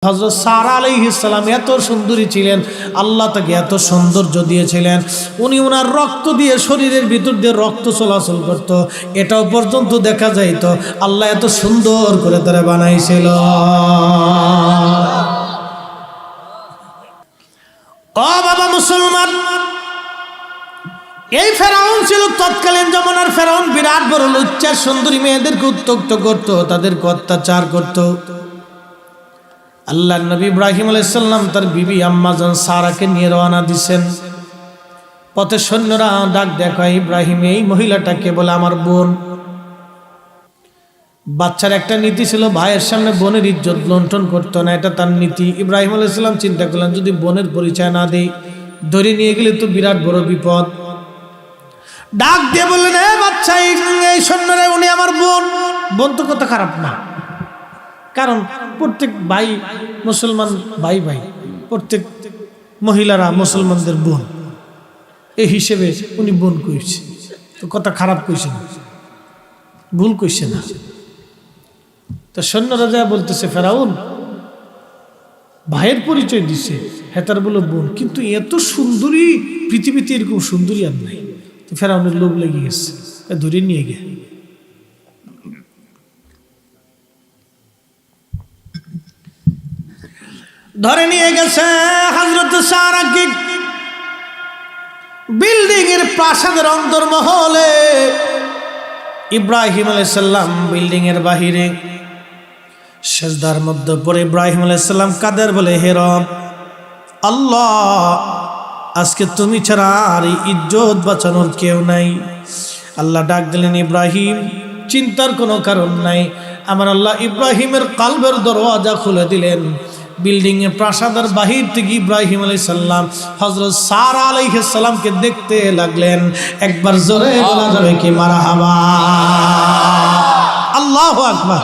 হযরত সারা আলাইহিস সালাম এত সুন্দরী ছিলেন, আল্লাহ তাকে এত সৌন্দর্য দিয়েছিলেন, উনি ওনার রক্ত দিয়ে শরীরের ভিতর দিয়ে রক্ত চলাচল করত, এটাও পর্যন্ত দেখা যাইত। আল্লাহ এত সুন্দর করে তারা বানাইছিল। ও বাবা মুসলমান, এই ফেরাউন ছিল তৎকালীন জমানার ফেরাউন। বিরাট বড় লুচ্চা সুন্দরী মেয়েদেরকে উত্ত্যক্ত করত, তাদেরকে অত্যাচার করত। আল্লাহর নবী ইব্রাহিম আলাইহিস সালাম তার বিবি আম্মাজান সারাকে নিয়ে রওনা দিয়েছেন। পথে সৈন্যরা ডাক দেখায়, ইব্রাহিম এই মহিলাটাকে বলে আমার বোন। বাচ্চার একটা নীতি ছিল, ভাইয়ের সামনে বোনের ইজ্জত লুণ্ঠন করতো না, এটা তার নীতি। ইব্রাহিম আলাইহিস সালাম চিন্তা করলেন, যদি বোনের পরিচয় না দেই, ধরে নিয়ে গেলে তো বিরাট বড় বিপদ। ডাক দিয়ে বললেন, এ বাচ্চা, এই সৈন্যরা উনি আমার বোন। বোন তো কথা খারাপ না, কারণ প্রত্যেক ভাই মুসলমান, ভাই ভাই প্রত্যেক মহিলারা মুসলমানদের বোন, এই হিসেবে উনি বোন কইছে, তো কথা খারাপ কইছে না, ভুল কইছে না। তো সৈন্যরা যা বলতেছে, ফেরাউন ভাইয়ের পরিচয় দিছে, হেতার বলে বোন, কিন্তু এত সুন্দরী পৃথিবীতে এরকম সুন্দরী আর নাই। তো ফেরাউনের লোভ লেগে গেছে, ধরে নিয়ে গে। ধরে নিয়ে গেছে হযরত সারাকে বিল্ডিং এর প্রাসাদের অন্তর্মহলে। ইব্রাহিম আলাইহিস সালাম বিল্ডিং এর বাহিরে সিজদার মধ্যে পড়ে ইব্রাহিম আলাইহিস সালাম কাদের বলে, হে রব আল্লাহ, আজকে তুমি ছাড়া আর ইজ্জত বাঁচানোর কেউ নাই। আল্লাহ ডাক দিলেন, ইব্রাহিম চিন্তার কোনো কারণ নাই। আমার আল্লাহ ইব্রাহিমের কলবের দরওয়াজা খুলে দিলেন। বিল্ডিং এর প্রাসাদের বাহির থেকে ইব্রাহিম আলাইহিস সালাম হযরত সারা আলাইহিস সালামকে দেখতে লাগলেন। একবার জোরে বলা যাবে কি মারহাবা, আল্লাহু আকবার।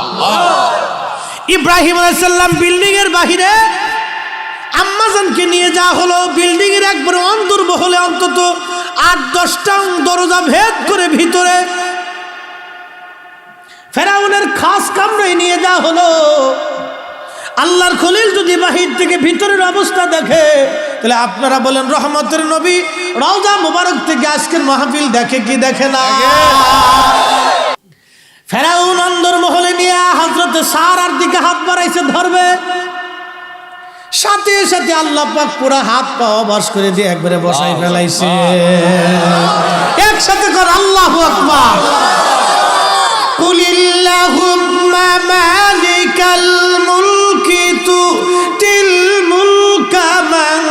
ইব্রাহিম আলাইহিস সালাম বিল্ডিং এর বাহিরে আম্মাজানকে নিয়ে যাওয়া হলো। বিল্ডিং এর একবার অন্তর্মহলে অন্তত ৮-১০টা দরজা ভেদ করে ভিতরে ফেরাউনের খাস কামরায় নিয়ে যাওয়া হলো। আল্লাহর খলিল যদি বাহির থেকে ভিতরের অবস্থা দেখে, তাহলে আপনারা বলেন রহমতের নবী রওজা মুবারক থেকে আজকের মাহফিল দেখে কি দেখে না? ফেরাউন অন্দরমহলে নিয়ে হযরত সারার দিকে হাত বাড়াইছে, ধরবে, সাথে সাথে আল্লাহ পাক পুরো হাত পা অবশ করে দিয়ে একবারে বসাই ফেলাইছে। একসাথে কর আল্লাহু আকবার। কুলিল্লাহুম্মা মালিকাল মুলকি তুতিল মুলকা মান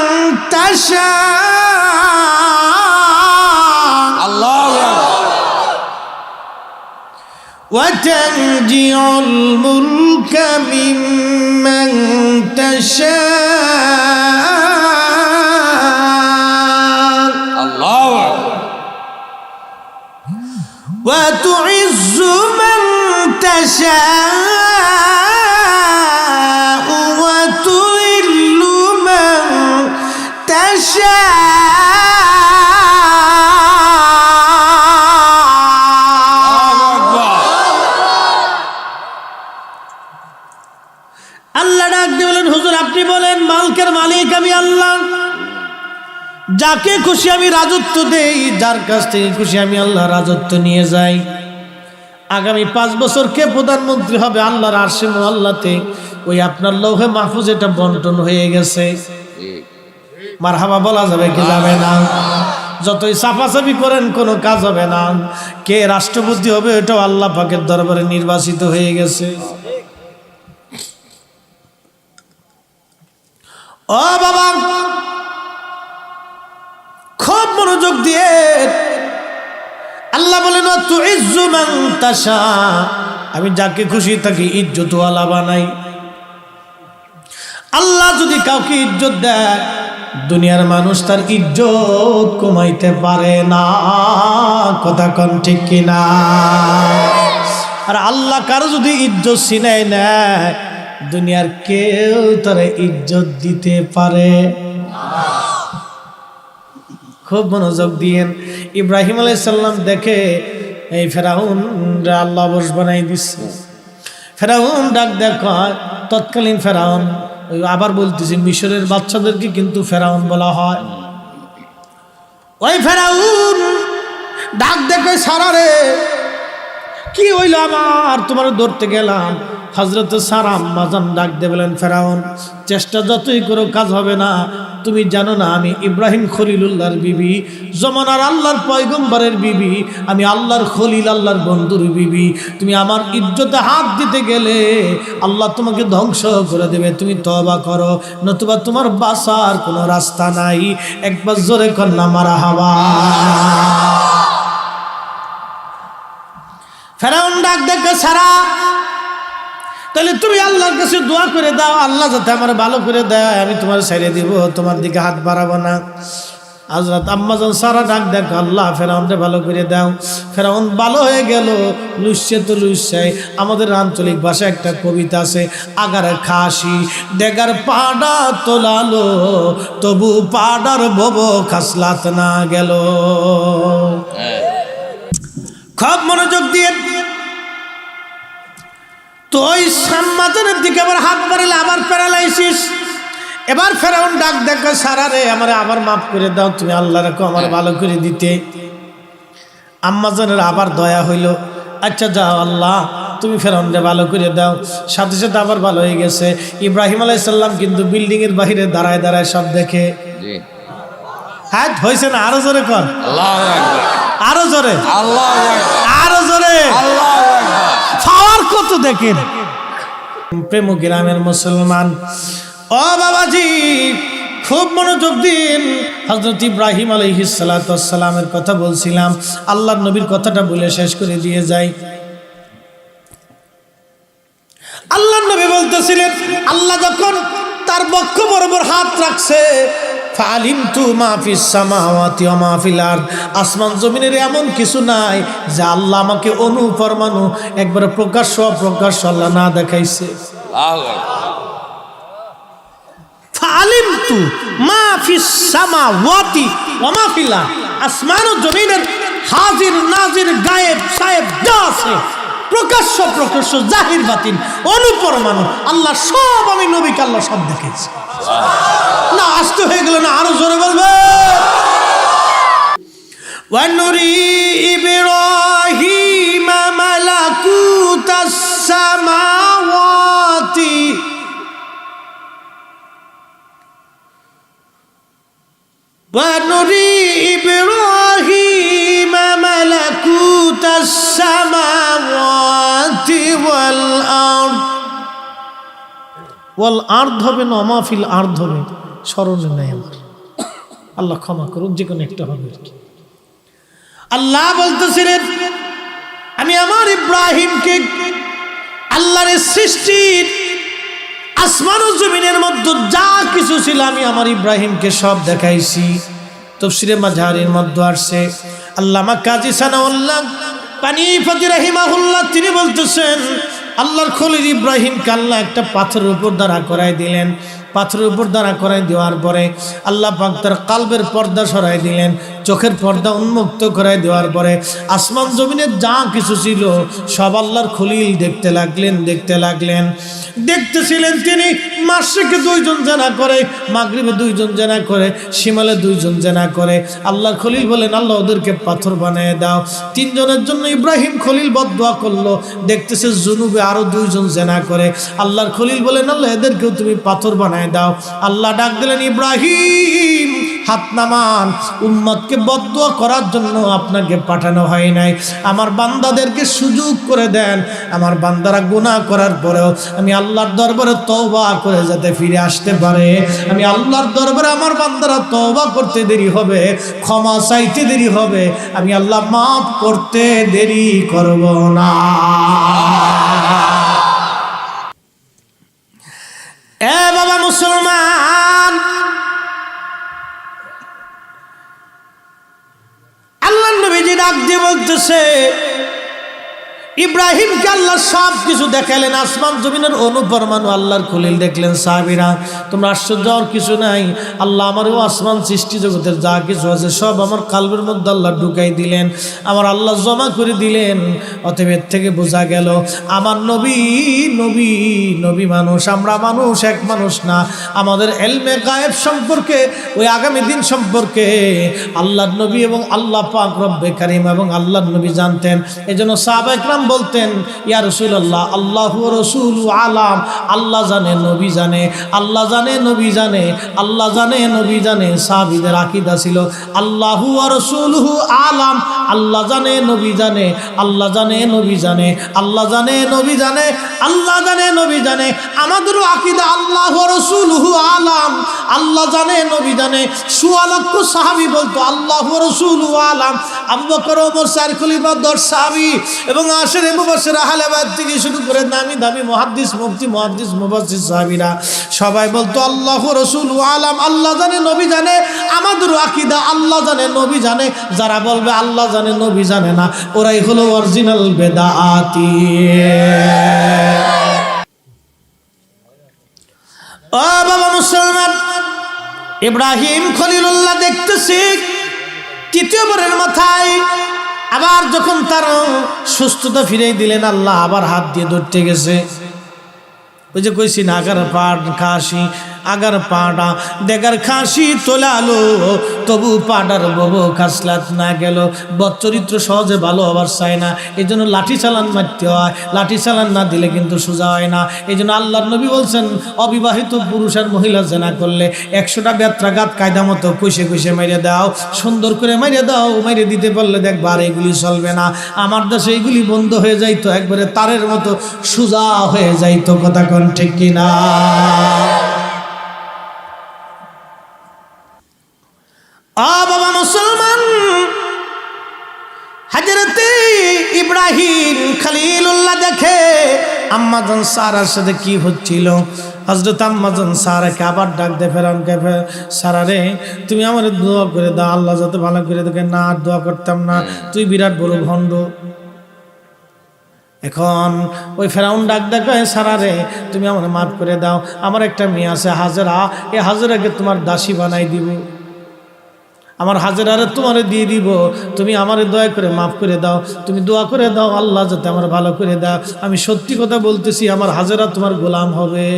তাশা। আল্লাহু আকবার। ওয়া তানজিউল মুলকা মিম্মান তাশা। আল্লাহু আকবার। ওয়া তুইজ্জু মান তাশা ওয়া তুযিল্লু মান তাশা। আল্লাহ ডাক দিয়ে বলেন, হুজুর আপনি বলেন মালিকের মালিক আমি আল্লাহ, যাকে খুশি আমি রাজত্ব দেই, যার কাছ থেকে খুশি আমি আল্লাহ রাজত্ব নিয়ে যাই। আগামী 5 বছর কে প্রধানমন্ত্রী হবে আল্লাহর আরশে মুআল্লাতে, ওই আপনার লৌহে মাহফুজ এটা বন্টন হয়ে গেছে। মারহাবা বলা যাবে কি যাবে না? যতই সাফাসাফি করেন কোনো কাজ হবে না। কে রাষ্ট্রপতি হবে এটাও আল্লাহ পাকের দরবারে নির্বাচিত হয়ে গেছে। ও বাবা, খুব মনোযোগ দিয়ে আল্লাহ বলেন, তুইজ্জু মান তাশা, আমি যাকে খুশি তাকে ইজ্জতওয়ালা বানাই। আল্লাহ যদি কাউকে ইজ্জত দেয়, দুনিয়ার মানুষ তার ইজ্জত কমাইতে পারে না। কথা কোন ঠিক কিনা? আর আল্লাহ কারো যদি ইজ্জত ছিনাই নেয়, দুনিয়ার কেউ তার ইজ্জত দিতে পারে না। খুব মনোযোগ দিয়েন। ইব্রাহিম আলাইহিস সালাম দেখে এই ফেরাউন আল্লাহ বশ বানাই দিচ্ছে। ফেরাউন ডাক দেখ, তৎকালীন ফেরাউন আবার বলতেছি, মিশরের বাচ্চাদেরকে কিন্তু ফেরাউন বলা হয়। ওই ফেরাউন ডাক দেখে সারা রে, কি হইল আমার, তোমার ধরতে গেলাম। হযরত সারা আম্মাজান ডাক দিয়ে বলেন, ফেরাউন চেষ্টা যতই করো কাজ হবে না। তুমি জানো না আমি ইব্রাহিম খলিলুল্লাহর বিবি, জমানার আল্লাহর পয়গম্বরের বিবি, আমি আল্লাহর খলিল, আল্লাহর বন্ধুর বিবি। তুমি আমার ইজ্জতে হাত দিতে গেলে আল্লাহ তোমাকে ধ্বংস করে দেবে। তুমি তওবা করো, নতুবা তোমার বাঁচার কোনো রাস্তা নাই। একবার জোরে কন্যা মারহাবা। ফেরাউন ডাক দেখে সারা, তাহলে তুমি আল্লাহর কাছে দোয়া করে দাও, আল্লাহ যাতে আমার ভালো করে দেয়, আমি তোমার ছেড়ে দিব, তোমার দিকে হাত বাড়াবো না। হযরত আম্মাজান সারা ডাক দেখ, আল্লাহ ফেরাউনকে ভালো করে দাও। ফেরাউন ভালো হয়ে গেল। লুসছে তো লুসাই, আমাদের আঞ্চলিক ভাষায় একটা কবিতা আছে, আগার খাসি দেগার পাডা তোলালো, তবু পাডার বব খাসলাত না গেল। খুব মনোযোগ দিয়ে তো ওই সাম্মাজানের দিকে আবার হাত বাড়ালে আবার প্যারালাইসিস। এবার ফেরাউন ডাক দেখো, সারা রে আমার আবার মাফ করে দাও, তুমি আল্লাহ রাখো আমার ভালো করে দিতে। আম্মাজানের আবার দয়া হইল, আচ্ছা যাও আল্লাহ তুমি ফেরাউনকে ভালো করে দাও। সাথে সাথে আবার ভালো হয়ে গেছে। ইব্রাহিম আলাইহিস সালাম কিন্তু বিল্ডিং এর বাইরে দাঁড়ায় দাঁড়ায় সব দেখে। হ্যাঁ হয়েছে না? আরো জোরে কর আল্লাহু আকবার, আরো জোরে আল্লাহু আকবার, আরো জোরে আল্লাহু আকবার। পাওয়ার কত দেখেন প্রেম গ্রামের মুসলমান। ও বাবাজি খুব মনোযোগ দিন। হযরত ইব্রাহিম আলাইহিস সালাতু ওয়াস সালামের কথা বলছিলাম, আল্লাহর নবীর কথাটা বলে শেষ করে দিয়ে যাই। আল্লাহর নবী বলতেছিলেন, আল্লাহ যখন তার বক্ষ বরাবর হাত রাখছে, ফালিমতু মা ফিস সামাওয়াতি ওয়া মা ফিল আরদ, আসমান জমিনের এমন কিছু নাই যা আল্লাহ আমাকে অনুপরমাণু একবার প্রকাশ্য অপ্রকাশ্য আল্লাহ না দেখাইছে। আল্লাহু আকবার। ফালিমতু মা ফিস সামাওয়াতি ওয়া মা ফিল আরদ, আসমান ও জমিনের হাজির নাজির গায়েব সায়েব যা আছে, প্রকাশ্য প্রকাশ্য জাহির বাতিন অনুপরমাণু আল্লাহ সব, আমি নবীকে আল্লাহ সব দেখাইছি। না আসতে হয়ে গেল না, আরো জোরে বলবে। ওয়ানুরি ইব্রাহিম মালাকুতাস সামাওয়াতি ওয়ানুরি ইব্রাহিম মালাকুতাস সামাওয়াতি ওয়াল আরদ। ওয়াল আরদ হবে না, মাহফিল আরদ হবে, স্মরণে নেই আমার। আল্লাহ ক্ষমা করুন, যে কোনো একটা হবে আর কি। আল্লাহ বলতেছিলেন, আমি আমার ইব্রাহিমকে আল্লাহর সৃষ্টির আসমান ও জমিনের মধ্যে যা কিছু ছিল আমি আমার ইব্রাহিমকে সব দেখাইছি। তাফসীরে মাঝারির মধ্যে আসছে, আল্লামা কাজী সানাউল্লাহ পানিপতি রাহিমাহুল্লাহ তিনি বলতেছেন, আল্লাহর খলিল ইব্রাহিমকে আল্লাহ একটা পাথরের উপর দাঁড়া করাই দিলেন। পাথরের উপর দাঁড়া করাই দেওয়ার পরে আল্লাহ পাক তার কালবের পর্দা সরাই দিলেন, চোখের পর্দা উন্মুক্ত করাই দেওয়ার পরে আসমান জমিনের যা কিছু ছিল সব আল্লাহর খলিল দেখতে লাগলেন, দেখতে লাগলেন। দেখতেছিলেন তিনি মাশরিকে দুইজন জানা করে, মাগরিবে দুইজন জানা করে, শিমালে দুইজন জানা করে। আল্লাহর খলিল বলেন, আল্লাহ ওদেরকে পাথর বানিয়ে দাও। তিনজনের জন্য ইব্রাহিম খলিল বদদুয়া করলো। দেখতেছে জুনুবে আরো দুইজন জানা করে। আল্লাহর খলিল বলেন, আল্লাহ এদেরকেও তুমি পাথর বানায় দাও। আল্লাহ ডাক দিলেন, ইব্রাহিম হাত নামান, উম্মতকে বদদুয়া করার জন্য আপনাকে পাঠানো হয় নাই। আমার বান্দাদেরকে সুযোগ করে দেন, আমার বান্দারা গুনাহ করার পরেও আমি আল্লাহর দরবারে তওবা করে যাতে ফিরে আসতে পারে। আমি আল্লাহর দরবারে আমার বান্দারা তওবা করতে দেরি হবে, ক্ষমা চাইতে দেরি হবে, আমি আল্লাহ মাফ করতে দেরি করব না। এ বাবা মুসলমান, আল্লাহ নবীজি ডাক দিয়ে বলতেছে, ইব্রাহিমকে আল্লাহ সব কিছু দেখালেন, আসমান জমিনের অনুপরমাণু আল্লাহর খলিল দেখলেন। সাহাবীরা, তোমরা আশ্চর্য হওয়ার কিছু নাই, আল্লাহ আমার ও আসমান সৃষ্টি জগতের যা কিছু আছে সব আমার কালবের মধ্যে আল্লাহ ঢুকাই দিলেন, আমার আল্লাহ জমা করে দিলেন। অতএব এর থেকে বোঝা গেল আমার নবী নবী নবী মানুষ, আমরা মানুষ, এক মানুষ না। আমাদের ইলমে গায়েব সম্পর্কে, ওই আগামী দিন সম্পর্কে আল্লাহর নবী এবং আল্লাহ পাক রব্বে কারীম এবং আল্লাহর নবী জানতেন। এজন্য সাহাবায়ে কেরাম বলতেন, ইয়া রাসূলুল্লাহ, আল্লাহু ওয়া রাসূলু আলাম, আল্লাহ জানে নবী জানে, আল্লাহ জানে নবী জানে, আল্লাহ জানে নবী জানে। সাহাবীদের আকীদা ছিল আল্লাহু ওয়া রাসূলুহু আলাম, আল্লাহ জানে নবী জানে, আল্লাহ জানে নবী জানে, আল্লাহ জানে নবী জানে, আল্লাহ জানে নবী জানে। আমাদেরও আকীদা আল্লাহু ওয়া রাসূলুহু আলাম, আল্লাহ জানে নবী জানে। সোয়া লক্ষ সাহাবী বলতো আল্লাহু ওয়া রাসূলুহু আলাম। আবু বকর, ওমর, 4 খলিফা, 10 সাহাবী এবং আশরে মুবাশশির আহলে বাইত থেকে শুরু করে নামি দামি মুহাদ্দিস, মুফতি, মুহাদ্দিস, মুফাসসির সাহাবীরা সবাই বলতো আল্লাহু ওয়া রাসূলুহু আলাম, আল্লাহ জানে নবী জানে। আমাদেরও আকীদা আল্লাহ জানে নবী জানে। যারা বলবে আল্লাহ জানে নবী জানে না, ওরাই হলো অরিজিনাল বেদাতি। ও বাবা মুসলমান, ইব্রাহিম খলিলুল্লাহ দেখতেছি তৃতীয়বারের মাথায় আবার যখন তার সুস্থতা ফিরে দিলেন আল্লাহ, আবার হাত দিয়ে ধরতে গেছে। ওই যে কইছি না, আগার পাট খাসি, আগার পাটা দেগার খাসি তোলালো, তবু পাটার বব খাসলাত না গেল। বচ্চরিত্র সহজে ভালো হবার চায় না, এই জন্য লাঠি চালান মারতে হয়। লাঠি চালান না দিলে কিন্তু সোজা হয় না। এই জন্য আল্লাহর নবী বলছেন, অবিবাহিত পুরুষ আর মহিলা জেনা করলে 100টা বেত্রাঘাত কায়দা মতো কষে কষে মেরে দাও, সুন্দর করে মেরে দাও। মেরে দিতে পারলে দেখবা আর এগুলি চলবে না। আমার দেশে এইগুলি বন্ধ হয়ে যাইতো, একবারে তারের মতো সোজা হয়ে যাইতো। কথা কোন ঠিক কিনা? বাবা মুসলমান, হযরতে ইব্রাহিম খলিলুল্লাহ দেখে আম্মাজান সারার সাথে কি হচ্ছিল। হযরত আম্মাজান সারাকে আবার ডাক দে, ফেরাউনকে, সারা রে তুমি আমার দোয়া করে দাও, আল্লাহ যাতে ভালো করে দেখে। না, দোয়া করতাম না, তুই বিরাট বড় ভণ্ড। এখন ওই ফেরাউন ডাক দেখে, সারা রে তুমি আমার মাফ করে দাও, আমার একটা মেয়ে আছে হাজেরা, এই হাজেরাকে তোমার দাসী বানাই দিব, আমার হাজেরারে তোমারে দিয়ে দিব, তুমি আমারে দয়া করে মাফ করে দাও। তুমি দোয়া করে দাও আল্লাহ যাতে আমার ভালো করে দাও। আমি সত্যি কথা বলতেছি, আমার হাজেরা তোমার গোলাম হবে,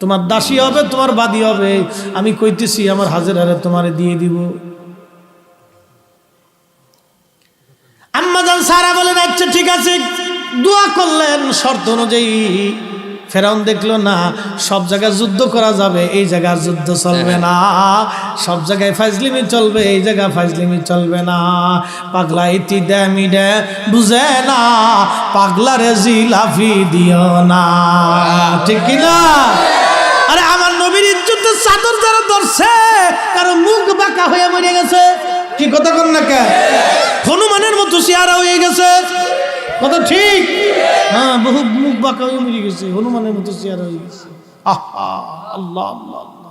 তোমার দাসী হবে, তোমার বাদী হবে। আমি কইতেছি আমার হাজেরারে তোমারে দিয়ে দিব। আম্মাজান সারা বলেন, আচ্ছা ঠিক আছে। দোয়া করলেন শর্ত অনুযায়ী। ফেরাউন দেখলো না, সব জায়গায় যুদ্ধ করা যাবে, এই জায়গার যুদ্ধ চলবে না। সব জায়গায় ফাজলিমি চলবে, এই জায়গায় ফাজলিমি চলবে না। পাগলা ইতি দেমি দে বুঝে না, পাগলারে জিলাফি দিও না। ঠিক কিনা? আরে আমার নবীর ইজ্জতের চাদর যারা ধরছে, কারো মুখ বাঁকা হয়ে মরে গেছে। কি কথা কন না কে? হনুমানের মতো চেহারা হয়ে গেছে। কথা ঠিক? হ্যাঁ, বহু মুখ বাঁকা হয়ে মরে গেছে, হনুমানের মতো চেহারা হয়ে গেছে। আহা, আল্লাহ আল্লাহ আল্লাহ।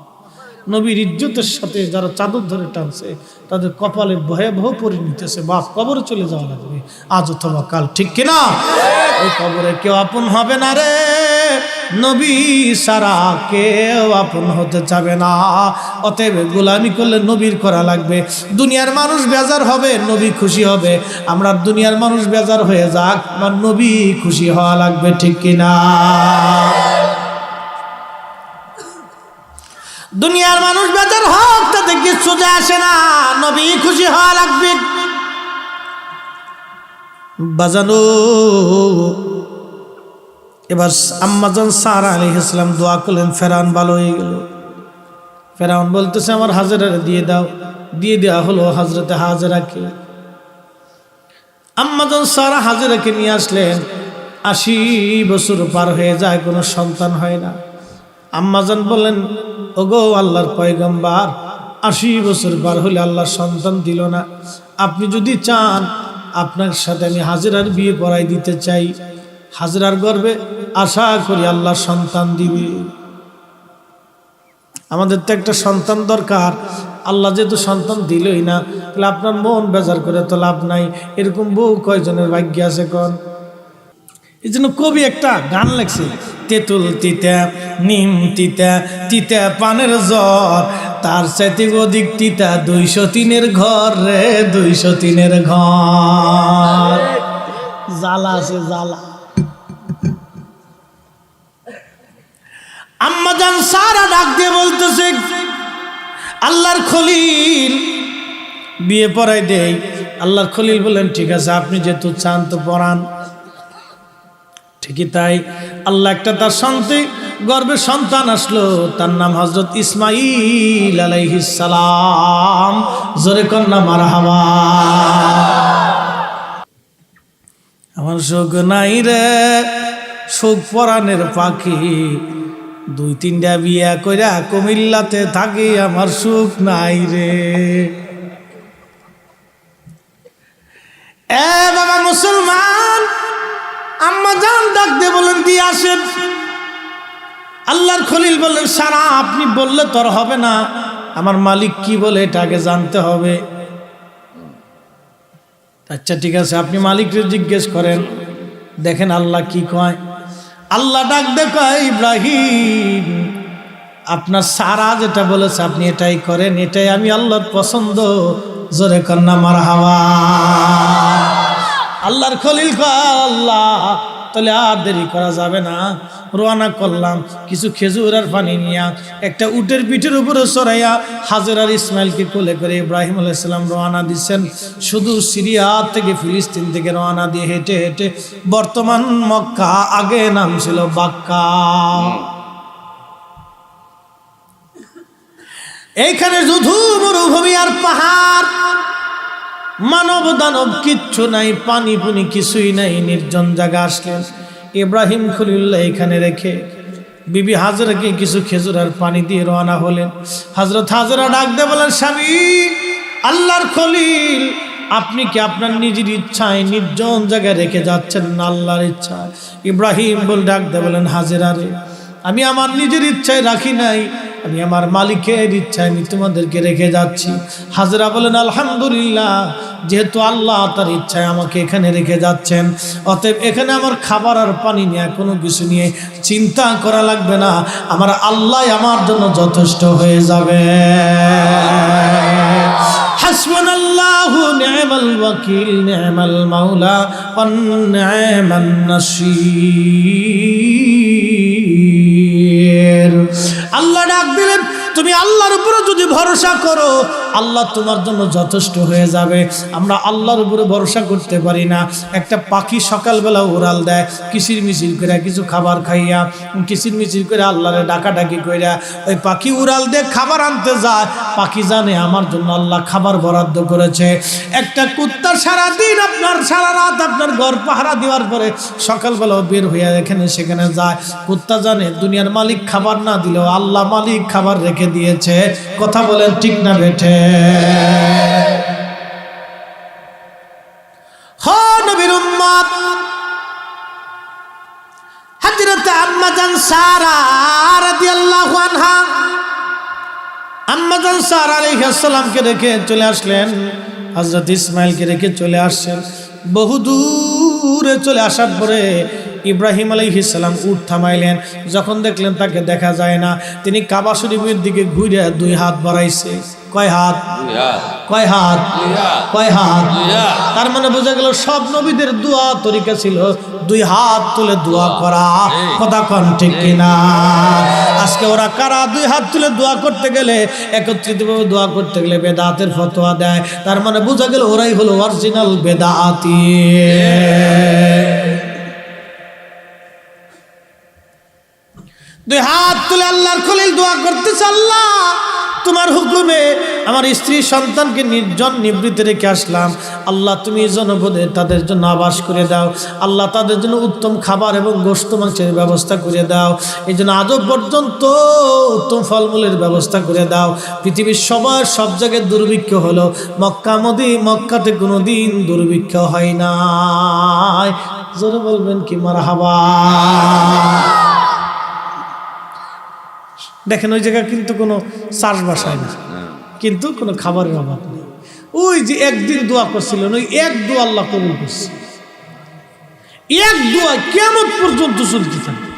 নবীর ইজ্জতের সাথে যারা চাদর ধরে টানছে, তাদের কপালে ভয়াবহ পরিণতিছে। বাপ কবরে চলে যাওয়া লাগবে আজ অথবা কাল। ঠিক কিনা? ওই কবরে কেউ আপন হবে না রে, নবী সারা কেউ আপন হতে চাবে না। অতএব গোলামি করলে নবীর করা লাগবে। দুনিয়ার মানুষ বেজার হবে, নবী খুশি হবে। আমরা দুনিয়ার মানুষ বেজার হয়ে যাক, আমার নবী খুশি হওয়া লাগবে। ঠিক কিনা? দুনিয়ার মানুষ বেজার হোক, তাতে কিছু যায় আসে না, নবী খুশি হওয়া লাগবে। বাজানো এবার আম্মাজান সারা আলাইহিস সালাম দোয়া করলেন, ফেরাউন ভালো হয়ে গেল। ফেরাউন বলতেছে আমার হাজেরাকে দিয়ে দাও। দিয়ে দেওয়া হলো হযরতে হাজেরাকে। আম্মাজান সারা হাজেরাকে নিয়ে আসলেন। 80 বছর পার হয়ে যায়, কোনো সন্তান হয় না। আম্মাজান বললেন, ওগো আল্লাহর পয়গম্বর, 80 বছর পার হলে আল্লাহ সন্তান দিল না। আপনি যদি চান, আপনার সাথে আমি হাজেরার বিয়ে পড়াই দিতে চাই। হাজেরার গর্ভে আশা করি আল্লাহ সন্তান দিবে। আমাদের তো একটা সন্তান দরকার। আল্লাহ যেহেতু সন্তান দিলই না, তাহলে আপনার মন বেজার করে তো লাভ নাই। এরকম বউ কয়জনের ভাগ্য আছে কোন? এই জন্য কবি একটা গান লেখছে, তেঁতুল তিতা নিম তিতা তিতা পানের জ্বর, তার চাইতে অধিক তিতা 203-এর ঘর রে, 203-এর ঘর। জ্বালা আছে জ্বালা। আম্মাজান সারা ডাক দিয়ে বলতেছে, আল্লাহর খলিল বিয়ে পড়াই দেই। আল্লাহর খলিল বলেন, ঠিক আছে, আপনি যেহেতু চান তো পড়ান। ঠিকই তাই, আল্লাহ একটা তার গর্ভে সন্তান আসলো, তার নাম হযরত ইসমাঈল আলাইহিস সালাম। জোরে কন্যা মারহাবা। আমার সুখ নাই রে, সুখ পরাণের পাখি, 2-3টা বিয়া কইরা কুমিল্লাতে থাকি, আমার সুখ নাই রে। এ বাবা মুসলমান, আম্মা জান ডাক দিয়ে বলেন, দিয়ে আসেন। আল্লাহর খলিল বললেন, সারা আপনি বললে তোর হবে না, আমার মালিক কি বলে এটা আগে জানতে হবে। আচ্ছা ঠিক আছে, আপনি মালিককে জিজ্ঞেস করেন, দেখেন আল্লাহ কি কয়। আল্লাহ ডাক দিয়ে কয়, ইব্রাহিম আপনার সারা যেটা বলেছে আপনি এটাই করেন, এটাই আমি আল্লাহর পছন্দ। জোরে কন্যা মারহাবা। আল্লাহর খলিল কয়, আল্লাহ তাহলে আর দেরি করা যাবে না, রওনা করলাম। কিছু খেজুর আর পানি নিয়া একটা উটের পিঠের উপরে চড়াইয়া হাজের আর ইসমাইলকে কোলে করে ইব্রাহিম আলাইহিস সালাম রওনা দিচ্ছেন। শুধু সিরিয়া থেকে ফিলিস্তিন থেকে রওনা দিয়ে হেঁটে হেঁটে বর্তমান মক্কা, আগে নাম ছিল বাক্কা। এইখানে শুধু মরুভূমি আর পাহাড়, মানব দানব কিচ্ছু নাই, পানি পুনি কিছুই নাই, নির্জন জায়গা আসলেন। ইব্রাহিম খলিলুল্লাহ এখানে রেখে বিবি হাজরাকে কিছু খেজুর আর পানি দিয়ে রওনা হলেন। হযরত হাজরা ডাক দিয়ে বলেন, স্বামী আল্লাহর খলিল, আপনি কি আপনার নিজের ইচ্ছায় নির্জন জায়গায় রেখে যাচ্ছেন না আল্লাহর ইচ্ছায়? ইব্রাহিম বল ডাক দিয়ে বলেন, হাজরা রে, আমি আমার নিজের ইচ্ছায় রাখি নাই, আমি আমার মালিকের ইচ্ছায় আমি তোমাদেরকে রেখে যাচ্ছি। হাজরা বলেন, আলহামদুলিল্লাহ, যেহেতু আল্লাহ তার ইচ্ছায় আমাকে এখানে রেখে যাচ্ছেন, অতএব এখানে আমার খাবার আর পানি নিয়ে কোনো কিছু নিয়ে চিন্তা করা লাগবে না, আমার আল্লাহ আমার জন্য যথেষ্ট হয়ে যাবে। হাসবুনাল্লাহু নি'মাল ওয়াকিল, নি'মাল মাওলা ওয়া নি'মান নাসীর। আল্লাহ ডাক দিলেন, তুমি আল্লাহর উপরে যদি ভরসা করো, আল্লাহ তোমার জন্য যথেষ্ট হয়ে যাবে। আমরা আল্লাহর উপরে ভরসা করতে পারি না। একটা পাখি সকালবেলা উড়াল দেয়, কিচির মিচির করে কিছু খাবার খাইয়া, কিচির মিচির করে আল্লাহরে ডাকাডাকি কইরা ওই পাখি উড়াল দিয়ে খাবার আনতে যায়। পাখি জানে আমার জন্য আল্লাহ খাবার বরাদ্দ করেছে। একটা কুত্তা সারাদিন আপনার সারা রাত আপনার ঘর পাহারা দেওয়ার পরে সকালবেলাও বের হইয়া এখানে সেখানে যায়। কুত্তা জানে দুনিয়ার মালিক খাবার না দিলেও আল্লাহ মালিক খাবার রেখে দিয়েছে। কথা বলেন ঠিক না বেঠে? নবীর উম্মত হযরত আম্মা জান সারা রাদিয়াল্লাহু আনহা, আম্মা জান সারা আলাইহিস সালামকে রেখে চলে আসলেন, হযরত ইসমাইলকে রেখে চলে আসছেন। বহু দূরে চলে আসার পরে ইব্রাহিম আলাইহিস সালাম উট থামাইলেন। যখন দেখলেন তাকে দেখা যায় না, তিনি কাবা শরীফের দিকে ঘুরে 2 হাত বাড়াইছে। কয় হাত? কয় হাত? কয় হাত? তার মানে বোঝা গেল সব নবীদের দোয়া তরিকা ছিল 2 হাত তুলে দোয়া করা। কথা কোন ঠিক কিনা? আজকে ওরা কারা 2 হাত তুলে দোয়া করতে গেলে, একত্রিতভাবে দোয়া করতে গেলে বেদাতের ফতোয়া দেয়। তার মানে বোঝা গেল ওরাই হলো অরিজিনাল বেদাতি। 2 হাত তুলে আল্লাহর খলিল দোয়া করতেছে, আল্লাহ তোমার হুকুমে আমার স্ত্রী সন্তানকে নির্জন নিবৃত্তে রেখে আসলাম। আল্লাহ তুমি জনপদে তাদের জন্য আবাস করে দাও। আল্লাহ তাদের জন্য উত্তম খাবার এবং গোশত মাংসের ব্যবস্থা করে দাও। এই জন্য আজও পর্যন্ত উত্তম ফলমূলের ব্যবস্থা করে দাও। পৃথিবীর সব জায়গায় দুর্ভিক্ষ হলো, মক্কাতে কোনোদিন দুর্ভিক্ষ হয় না। জোরে বলবেন কি মারহাবা? দেখেন ওই জায়গায় কিন্তু কোনো চাষবাস হয় না, কিন্তু কোনো খাবারের অভাব নেই। ওই যে একদিন দোয়া করছিলেন, ওই এক দোয়া আল্লাহ কবুল করছে। এক দোয়া কিয়ামত পর্যন্ত চলতে থাকে,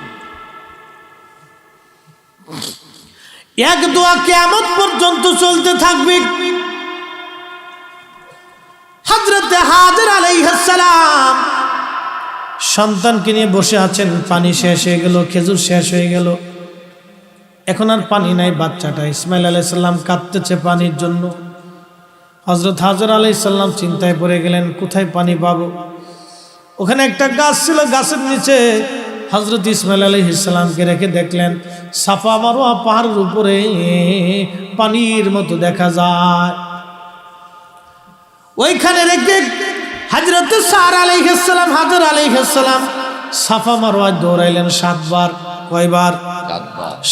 এক দোয়া কিয়ামত পর্যন্ত চলতে থাকবে। হযরত হাজর আলাইহিস সালাম সন্তানকে নিয়ে বসে আছেন, পানি শেষ হয়ে গেল, খেজুর শেষ হয়ে গেল, এখন আর পানি নাই। বাচ্চাটা ইসমাইল আলাইহিস সালাম কাঁদতেছে পানির জন্য। হযরত হাজর আলাইহিস সালাম চিন্তায় পড়ে গেলেন, কোথায় পানি পাবো? ওখানে একটা গাছ ছিল, গাছের নিচে হযরত ইসমাইল আলাইহিস সালামকে রেখে দেখলেন সাফা মারওয়া পাহাড়ের উপরে পানির মতো দেখা যায়। ওইখানে রেখে হযরত সারা আলাইহিস সালাম, হাজর আলাইহিস সালাম সাফা মারওয়ায় দৌড়াইলেন 7 বার। কয়বার?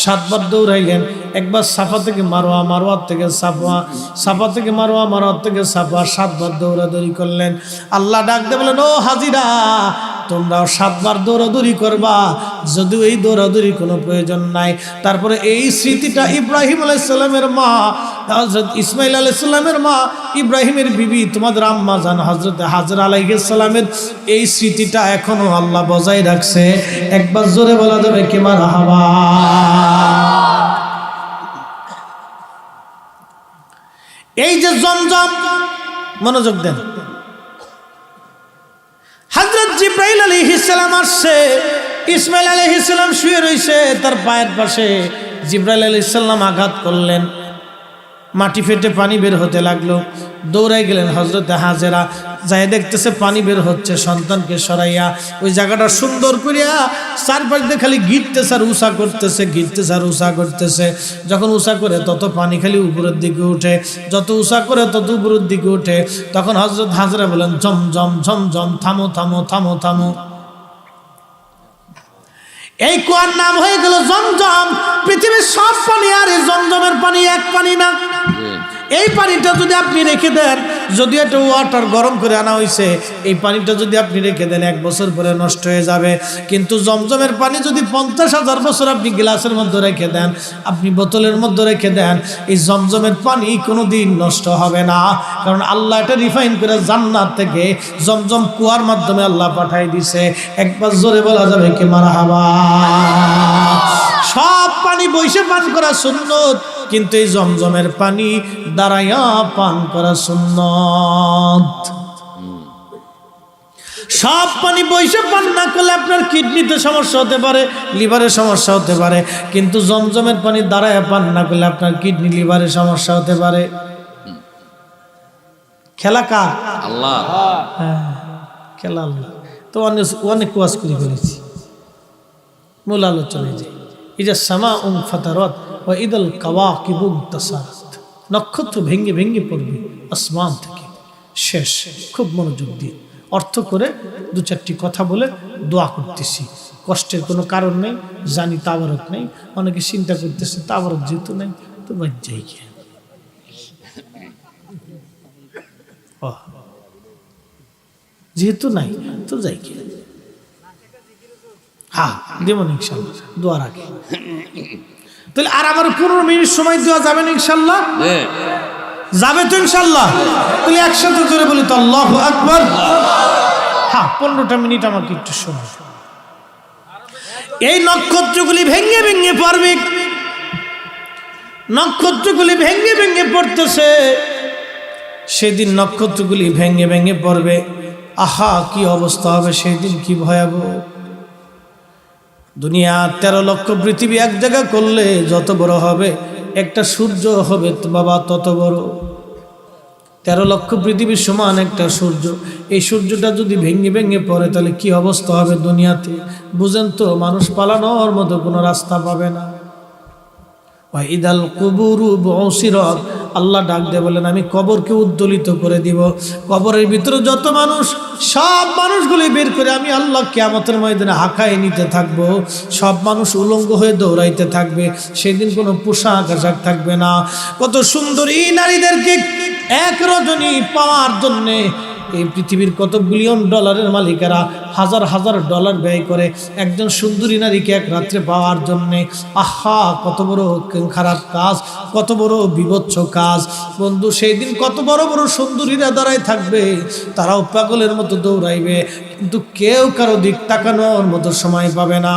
7 বার দৌড়াইলেন। একবার সাফা থেকে মারওয়া, মারওয়া থেকে সাফা, সাফা থেকে মারওয়া, মারওয়া থেকে সাফা, 7 বার দৌড়াদৌড়ি করলেন। আল্লাহ ডাক দিয়ে বলেন, ও হাজিরা, তোমরাও 7 বার দৌড়াদৌড়ি করবা, যদিও এই দৌড়াদৌড়ি কোনো প্রয়োজন নাই। তারপরে এই স্মৃতিটা ইব্রাহিম আলাইহিস সালামের মা, হযরত ইসমাইল আলাইহিস সালামের মা, ইব্রাহিমের বিবি, তোমাদের আম্মা জান হযরত হাজর আলাইহিস সালামের এই স্মৃতিটা এখনো আল্লাহ বজায় রাখছে। একবার জোরে বলা যাবে কি মারহাবা। এই যে জমজম, মনোযোগ দেন, হযরত জিবরাইল আলাইহিস সালাম আসছে, ইসমাইল আলাইহিস সালাম শুয়ে রয়েছে, তার পায়ের পাশে জিবরাইল আলাইহিস সালাম আঘাত করলেন, মাটি ফেটে পানি বের হতে লাগলো। দৌড়াই গেলেন হযরত হাজেরা, যাই দেখতেছে পানি বের হচ্ছে, সন্তানকে সরাইয়া ওই জায়গাটা সুন্দর করিয়া চারপাশ দিয়ে খালি গিরতেছে আর উষা করতেছে, গিরতেছে আর উষা করতেছে। যখন উষা করে তত পানি খালি উপরের দিকে উঠে, যত উষা করে তত উপরের দিকে উঠে। তখন হযরত হাজেরা বলেন, ঝমঝম ঝমঝম, থামো থামো থামো থামো। এই কুয়ার নাম হয়ে গেল জমজম। পৃথিবীর সব পানি আর এই জমজমের পানি এক পানি না। এই পানিটা যদি আপনি রেখে দেন, যদি একটা ওয়াটার গরম করে আনা হয়েছে, এই পানিটা যদি আপনি রেখে দেন 1 বছর পরে নষ্ট হয়ে যাবে। কিন্তু জমজমের পানি যদি 50,000 বছর আপনি গ্লাসের মধ্যে রেখে দেন, আপনি বোতলের মধ্যে রেখে দেন, এই জমজমের পানি কোনোদিন নষ্ট হবে না। কারণ আল্লাহ এটা রিফাইন করে জান্নাত থেকে জমজম কুয়ার মাধ্যমে আল্লাহ পাঠাই দিছে। একবার জোরে বলা যাবে কি মারহাবা। সব পানি বইসে পান করা সুন্নত, কিন্তু এই জমজমের পানি দাঁড়াইয়া পান করা সুন্নত। সব পানি বইসে পান না করলে আপনার কিডনিতে সমস্যা হতে পারে, লিভারের সমস্যা হতে পারে, কিন্তু জমজমের পানি দাঁড়াইয়া পান না করলে আপনার কিডনি লিভারের সমস্যা হতে পারে। খেলা কার? আল্লাহ। হ্যাঁ, খেলা আল্লাহ। তো অনেক ওয়াজ করে ফেলেছি, মূল আলোচনায় যাই। ইজা সামাউন ফাতারাত ওয়া ইদাল কাওয়াকিবু তাসারাত, নক্ষত্র ভেঙে ভেঙে পড়বে আসমান থেকে। শেষ। খুব মনোযোগ দিয়ে অর্থ করে 2-4টি কথা বলে দোয়া করতেছি। কষ্টের কোনো কারণ নেই, জানি তাবারক নেই। অনেকে চিন্তা করতেছে তাবারক যেহেতু নেই তো বাদ যাই, যেহেতু নাই তো যাই কি। হ্যাঁ, দেবো ইনশাল্লাহ দোয়ার আগে। তাহলে আর আমার 15 মিনিট সময় দেওয়া যাবে না ইনশাল্লাহ? যাবে তো ইনশাল্লাহ? তাহলে একসাথে ধরে বলি তো আল্লাহু আকবার। হ্যাঁ, 15টা মিনিট আমাকে একটু সময়। এই নক্ষত্রগুলি ভেঙে ভেঙে পড়বে, নক্ষত্রগুলি ভেঙে ভেঙে পড়তেছে। সেদিন নক্ষত্রগুলি ভেঙে ভেঙে পড়বে। আহা, কি অবস্থা হবে সেদিন, কি ভয়াবহ। দুনিয়া 13 লক্ষ পৃথিবী এক জায়গা করলে যত বড় হবে, একটা সূর্য হবে বাবা তত বড়। 13 লক্ষ পৃথিবীর সমান একটা সূর্য। এই সূর্যটা যদি ভেঙে ভেঙে পড়ে তাহলে কি অবস্থা হবে দুনিয়াতে, বুঝেন তো? মানুষ পালানোর মতো কোনো রাস্তা পাবে না। ইদাল কুবুরু বুসিরাত, আল্লাহ ডাক দিয়ে বলেন আমি কবরকে উদ্দোলিত করে দিব। কবরের ভিতরে যত মানুষ, সব মানুষগুলি বের করে আমি আল্লাহ কিয়ামতের ময়দানে হাঁকায় নিতে থাকবো। সব মানুষ উলঙ্গ হয়ে দৌড়াইতে থাকবে। সেদিন কোনো পোশাক আশাক থাকবে না। কত সুন্দরী নারীদেরকে এক রজনী পাওয়ার জন্যে এই পৃথিবীর কত বিলিয়ন ডলারের মালিকেরা হাজার হাজার ডলার ব্যয় করে একজন সুন্দরী নারীকে এক রাত্রে পাওয়ার জন্যে। আহা, কত বড় খারাপ কাজ, কত বড় বিভৎস কাজ। বন্ধু, সেই দিন কত বড় বড় সুন্দরীরা দাঁড়ায় থাকবে, তারাও পাগলের মতো দৌড়াইবে, কিন্তু কেউ কারো দিক তাকানোর মতো সময় পাবে না।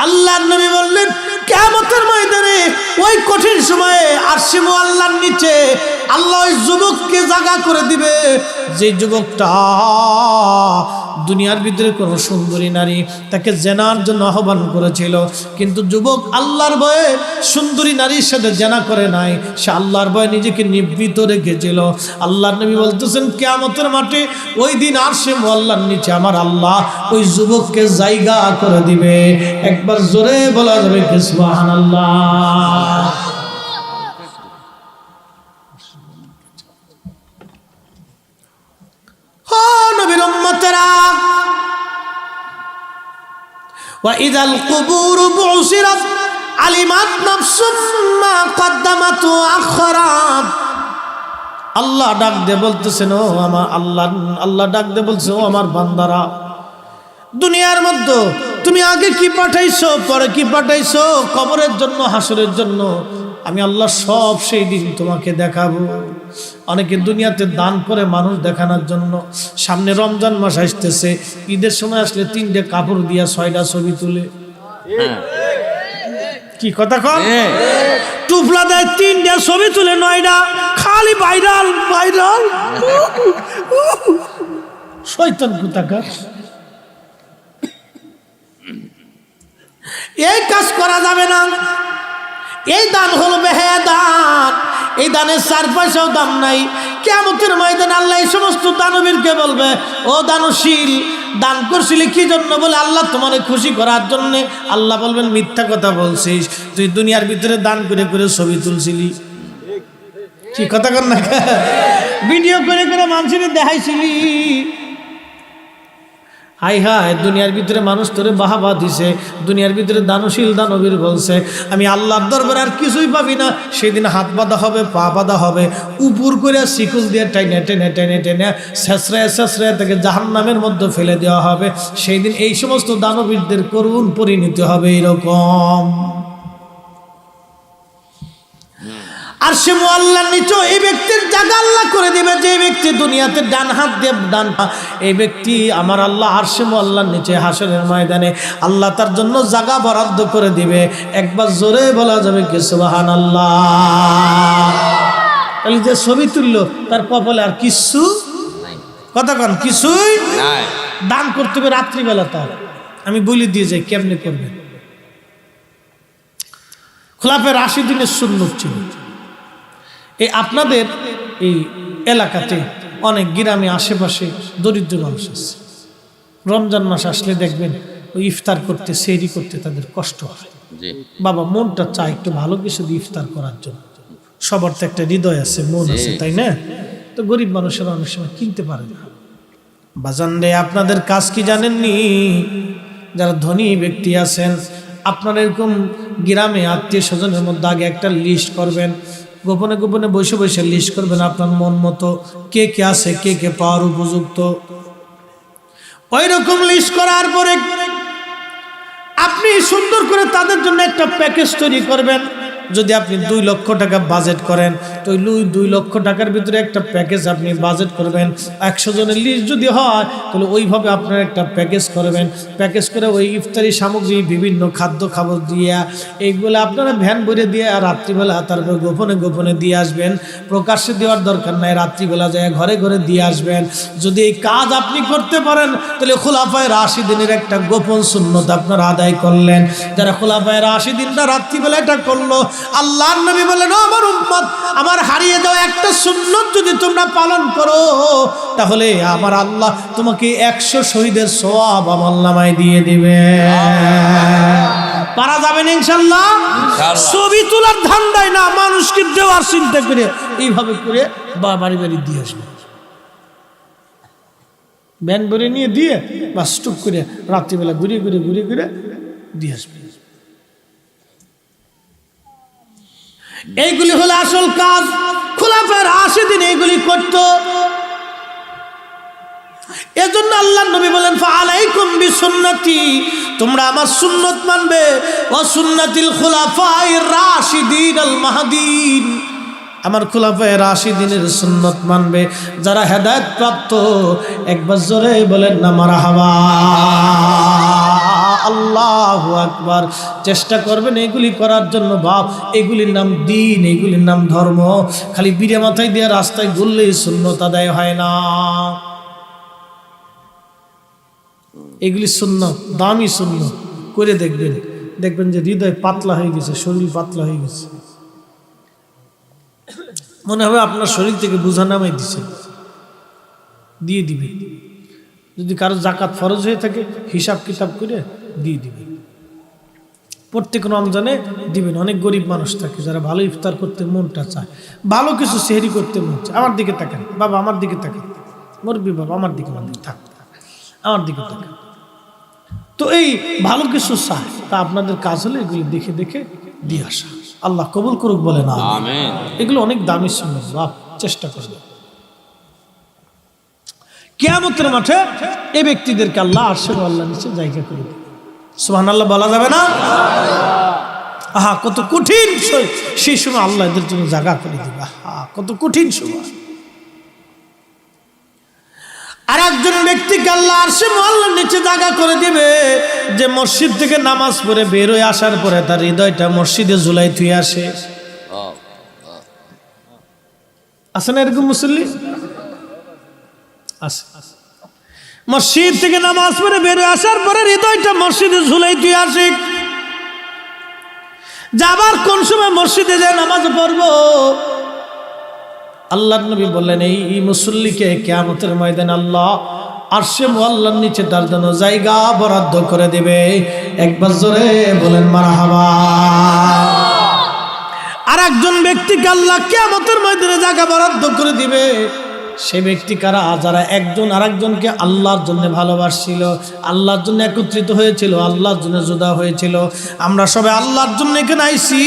আল্লাহর নবী বললেন, কিয়ামতের ময়দানে ওই কঠিন সময়ে আরশে মুআল্লার নিচে আল্লাহ ওই যুবককে জায়গা করে দিবে, যে যুবকটা দুনিয়ার ভিতরে কোনো সুন্দরী নারী তাকে জেনার জন্য আহ্বান করেছিল, কিন্তু যুবক আল্লাহর ভয়ে সুন্দরী নারীর সাথে জেনা করে নাই, সে আল্লাহর ভয়ে নিজেকে নিবৃত রেখেছিল। আল্লাহর নবী বলতেছেন, কিয়ামতের মাঠে ওই দিন আরশে মুআল্লার নিচে আমার আল্লাহ ওই যুবককে জায়গা করে দিবে। একবার জোরে বলা যাবে কি সুবহানাল্লাহ। নবীর উম্মতেরা, وإذا القبور بعثرت علمت نفس ما قدمت وأخرت। আল্লাহ ডাক দিয়ে বলতেছেন, ও আমার আল্লাহ ডাক দিয়ে বলছে, ও আমার বান্দারা, দুনিয়ার মধ্যে তুমি আগে কি পাঠাইছো, পরে কি পাঠাইছো, কবরের জন্য, হাসরের জন্য, আমি আল্লাহ সব সেই দিন তোমাকে দেখাবো। অনেকে দুনিয়াতে দান করে মানুষ দেখানোর জন্য। সামনে রমজান মাস আসতেছে, ঈদের সময় আসলে 3টে কাপড় দিয়া 6টা ছবি তুলে, কি কথা কন, টুপলা দেয় 3টা ছবি তুলে 9টা, খালি ভাইরাল ভাইরাল। শয়তান কোথাকার। এই কাজ করা যাবে না। এই দান হলো বেহেদান, এই দানের 4 পয়সাও দাম নাই। কিয়ামতের ময়দানে আল্লাহ এই সমস্ত দানবীরকে বলবে, ও দানশীল, দান করছিলি কি জন্য? বলে আল্লাহ তোমারে খুশি করার জন্যে। আল্লাহ বলবেন, মিথ্যা কথা বলছিস, তুই দুনিয়ার ভিতরে দান করে করে ছবি তুলছিলি, কি কথা কর না, ভিডিও করে করে মানুষের দেখাইছিলি। হাই হাই, দুনিয়ার ভিতরে মানুষ তোরে বাহাবা দিছে, দুনিয়ার ভিতরে দানশীল দানবীর বলছে, আমি আল্লাহর দরবারে আর কিছুই পাবি না। সেদিন হাত বাঁধা হবে, পা বাঁধা হবে, উপর করে শিকল দিয়ে টেনে টেনে টেনে টেনে ছেঁচড়ায় ছেঁচড়ায় তাকে জাহান্নামের মধ্যে ফেলে দেওয়া হবে। সেই দিন এই সমস্ত দানবীরদের করুণ পরিণতি হবে এরকম। আরশে মুআল্লার নিচে এই ব্যক্তির জায়গা আল্লাহ করে দিবে, যে ব্যক্তি দুনিয়াতে ডান হাত দিয়ে ডান, এই ব্যক্তি আমার আল্লাহ আরশে মুআল্লার নিচে হাসরের ময়দানে আল্লাহ তার জন্য জায়গা বরাদ্দ করে দিবে। একবার জোরে বলা যাবে কি সুবহানাল্লাহ। তাহলে যে ছবি তুললো তার কপালে আর কিছু কথা কন, কিছুই দান করতে হবে রাত্রিবেলা। তার আমি বলে দিয়ে যাই কেমনে করবেন। খোলাফায়ে রাশিদিনের সুন্নত ছিল, এই আপনাদের এই এলাকাতে অনেক গ্রামে আশেপাশে দরিদ্র মানুষ আছে, রমজান মাস আসলে দেখবেন ওই ইফতার করতে, সেহরি করতে তাদের কষ্ট হয়। বাবা, মনটা চায় একটু ভালো কিছু দিয়ে ইফতার করার জন্য। সবার তো একটা হৃদয় আছে, মন আছে, তাই না? তো গরিব মানুষেরা অনেক সময় কিনতে পারে না। বাজান রে, আপনাদের কাজ কি জানেননি? যারা ধনী ব্যক্তি আছেন, আপনারা এরকম গ্রামে আত্মীয় স্বজনের মধ্যে আগে একটা লিস্ট করবেন, গোপনে গোপনে বসে বসে লিস্ট করবেন আপনার মন মতো কে কে আছে, কে কে পাওয়ার উপযুক্ত। ওই রকম লিস্ট করার পরে আপনি সুন্দর করে তাদের জন্য একটা প্যাকেজ তৈরি করবেন। যদি আপনি 2 লক্ষ টাকা বাজেট করেন, তো ওই 2 লক্ষ টাকার ভিতরে একটা প্যাকেজ আপনি বাজেট করবেন। 100 জনের লিস্ট যদি হয়, তাহলে ওইভাবে আপনার একটা প্যাকেজ করবেন। প্যাকেজ করে ওই ইফতারি সামগ্রী, বিভিন্ন খাদ্য খাবার দিয়ে এইগুলো আপনারা ভ্যান ভরে দিয়ে আর রাত্রিবেলা তারপর গোপনে গোপনে দিয়ে আসবেন। প্রকাশ্যে দেওয়ার দরকার নাই, রাত্রিবেলা যায় ঘরে ঘরে দিয়ে আসবেন। যদি এই কাজ আপনি করতে পারেন, তাহলে খোলাফায়ে রাশিদিনের একটা গোপন সুন্নত আপনারা আদায় করলেন। যারা খোলাফায়ে রাশিদিনটা রাত্রিবেলা এটা করলো, আল্লাহর নবী বলেন, আমার উম্মত, আমার হারিয়ে যাওয়া একটা সুন্নত যদি তোমরা পালন করো, তাহলে আমার আল্লাহ তোমাকে 100 শহীদের সওয়াব আমলনামায় দিয়ে দিবে। পারা যাবে না ইনশাআল্লাহ? ছবি তোলার ধান্দায় না, মানুষকে দেওয়ার চিন্তা করে এইভাবে করে বাড়ি বাড়ি দিয়ে আসবে, ব্যান ভরে নিয়ে দিয়ে বা স্টুপ করে রাত্রিবেলা ঘুরে ঘুরে ঘুরে ঘুরে দিয়ে আসবে। এইগুলি হলো আসল কাজ। খোলাফায়ে রাশিদিন এইগুলি করত। এজন্য আল্লাহর নবী বলেন ফাআলাইকুম বিসুন্নতি, তোমরা আমার সুন্নত মানবে, ওয়া সুন্নাতিল খুলাফায়ে রাশিদিন আল মাহদিন, আমার খুলাফায়ে রাশিদিনের সুন্নত মানবে যারা হেদায়েত প্রাপ্ত। একবার জোরে বলেন না মারহাবা, আল্লাহু আকবার। চেষ্টা করবেন এগুলি করার জন্য বাপ, এগুলির নাম দ্বীন, এগুলির নাম ধর্ম। খালি বিড়ে মাথায় দিয়ে রাস্তায় ঘুরলেই সুন্নত আদায় হয় না। এগুলি সুন্নত, দামি সুন্নত করে দেখবেন, দেখবেন যে হৃদয় পাতলা হয়ে গেছে, শরীর পাতলা হয়ে গেছে। মনে হবে আপনার শরীর থেকে বোঝা নামাই দিছে, দিয়ে দিবে। যদি কারো জাকাত ফরজ হয়ে থাকে হিসাব কিতাব করে দিয়ে দিবে, প্রত্যেক রমজানে দিবেন। অনেক গরিব মানুষ থাকে যারা ভালো ইফতার করতে মনটা চায়, ভালো কিছু সেহরি করতে মন চায়। আমার দিকে তাকান বাবা, আমার দিকে তাকান, মুরব্বি বাবা আমার দিকে থাক, আমার দিকে তাকান। তো এই ভালো কিছু চায়, তা আপনাদের কাজ হলে এগুলি দেখে দেখে দিয়ে আসা। আল্লাহ কবুল করুক বলে না আমিন। এগুলো অনেক দামি সুন্নাত বাপ, চেষ্টা করবে। কিয়ামতের মাঠে এই ব্যক্তিদেরকে আল্লাহ আরশের আল্লাহ নিচে জায়গা করে দেবে। সুবহানাল্লাহ বলা যাবে না? আহা কত কঠিন সেই সময় আল্লাহ এদের জন্য জায়গা করে দিবে। আহা কত কঠিন সময়। আর একজন ব্যক্তিকে আল্লাহ আরশের আল্লাহর নিচে জায়গা করে দিবে যে মসজিদ থেকে নামাজ পড়ে বের হয়ে আসার পরে তার হৃদয়টা মসজিদে ঝুলাই থুয়ে আসে। আছে না এরকম মুসল্লি? আছে। মসজিদ থেকে নামাজ পড়ে বের হয়ে আসার পরে হৃদয়টা মসজিদে ঝুলাই থুয়ে আসে। যাবার কোন সময় মসজিদে যায় নামাজ পড়বো, আল্লাহর নবী বললেন এই মুসল্লিকে কিয়ামতের ময়দানে আল্লাহ আরশে মুআল্লার নিচে তার জন্য জায়গা বরাদ্দ করে দেবে। একবার জোরে বলেন মারহাবা। আর একজন ব্যক্তিকে আল্লাহ কিয়ামতের ময়দানে জায়গা বরাদ্দ করে দিবে। সে ব্যক্তি কারা? যারা একজন আরেকজনকে আল্লাহর জন্য ভালোবাসছিল, আল্লাহর জন্য একত্রিত হয়েছিল, আল্লাহর জন্য জুদা হয়েছিল। আমরা সবাই আল্লাহর জন্য এখানে আইছি,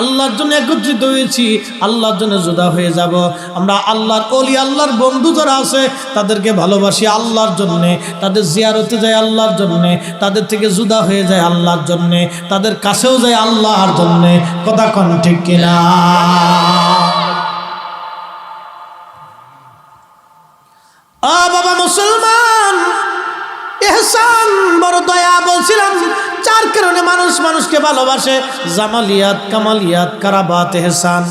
আল্লাহর জন্য একত্রিত হয়েছি, আল্লাহর জন্য জুদা হয়ে যাব। আমরা আল্লাহর ওলি, আল্লাহর বন্ধু যারা আছে তাদেরকে ভালোবাসি আল্লাহর জন্যে, তাদের জিয়ারতে যায় আল্লাহর জন্যে, তাদের থেকে জুদা হয়ে যায় আল্লাহর জন্যে, তাদের কাছেও যায় আল্লাহর জন্যে। কথা কোন ঠিক কিনা? বাবা মুসলমান, ইহসান বড় দয়া। বলছিলাম 4 কারণে মানুষ মানুষকে ভালোবাসে: জামালিয়াত, কামালিয়াত, কারাবাত, ইহসান।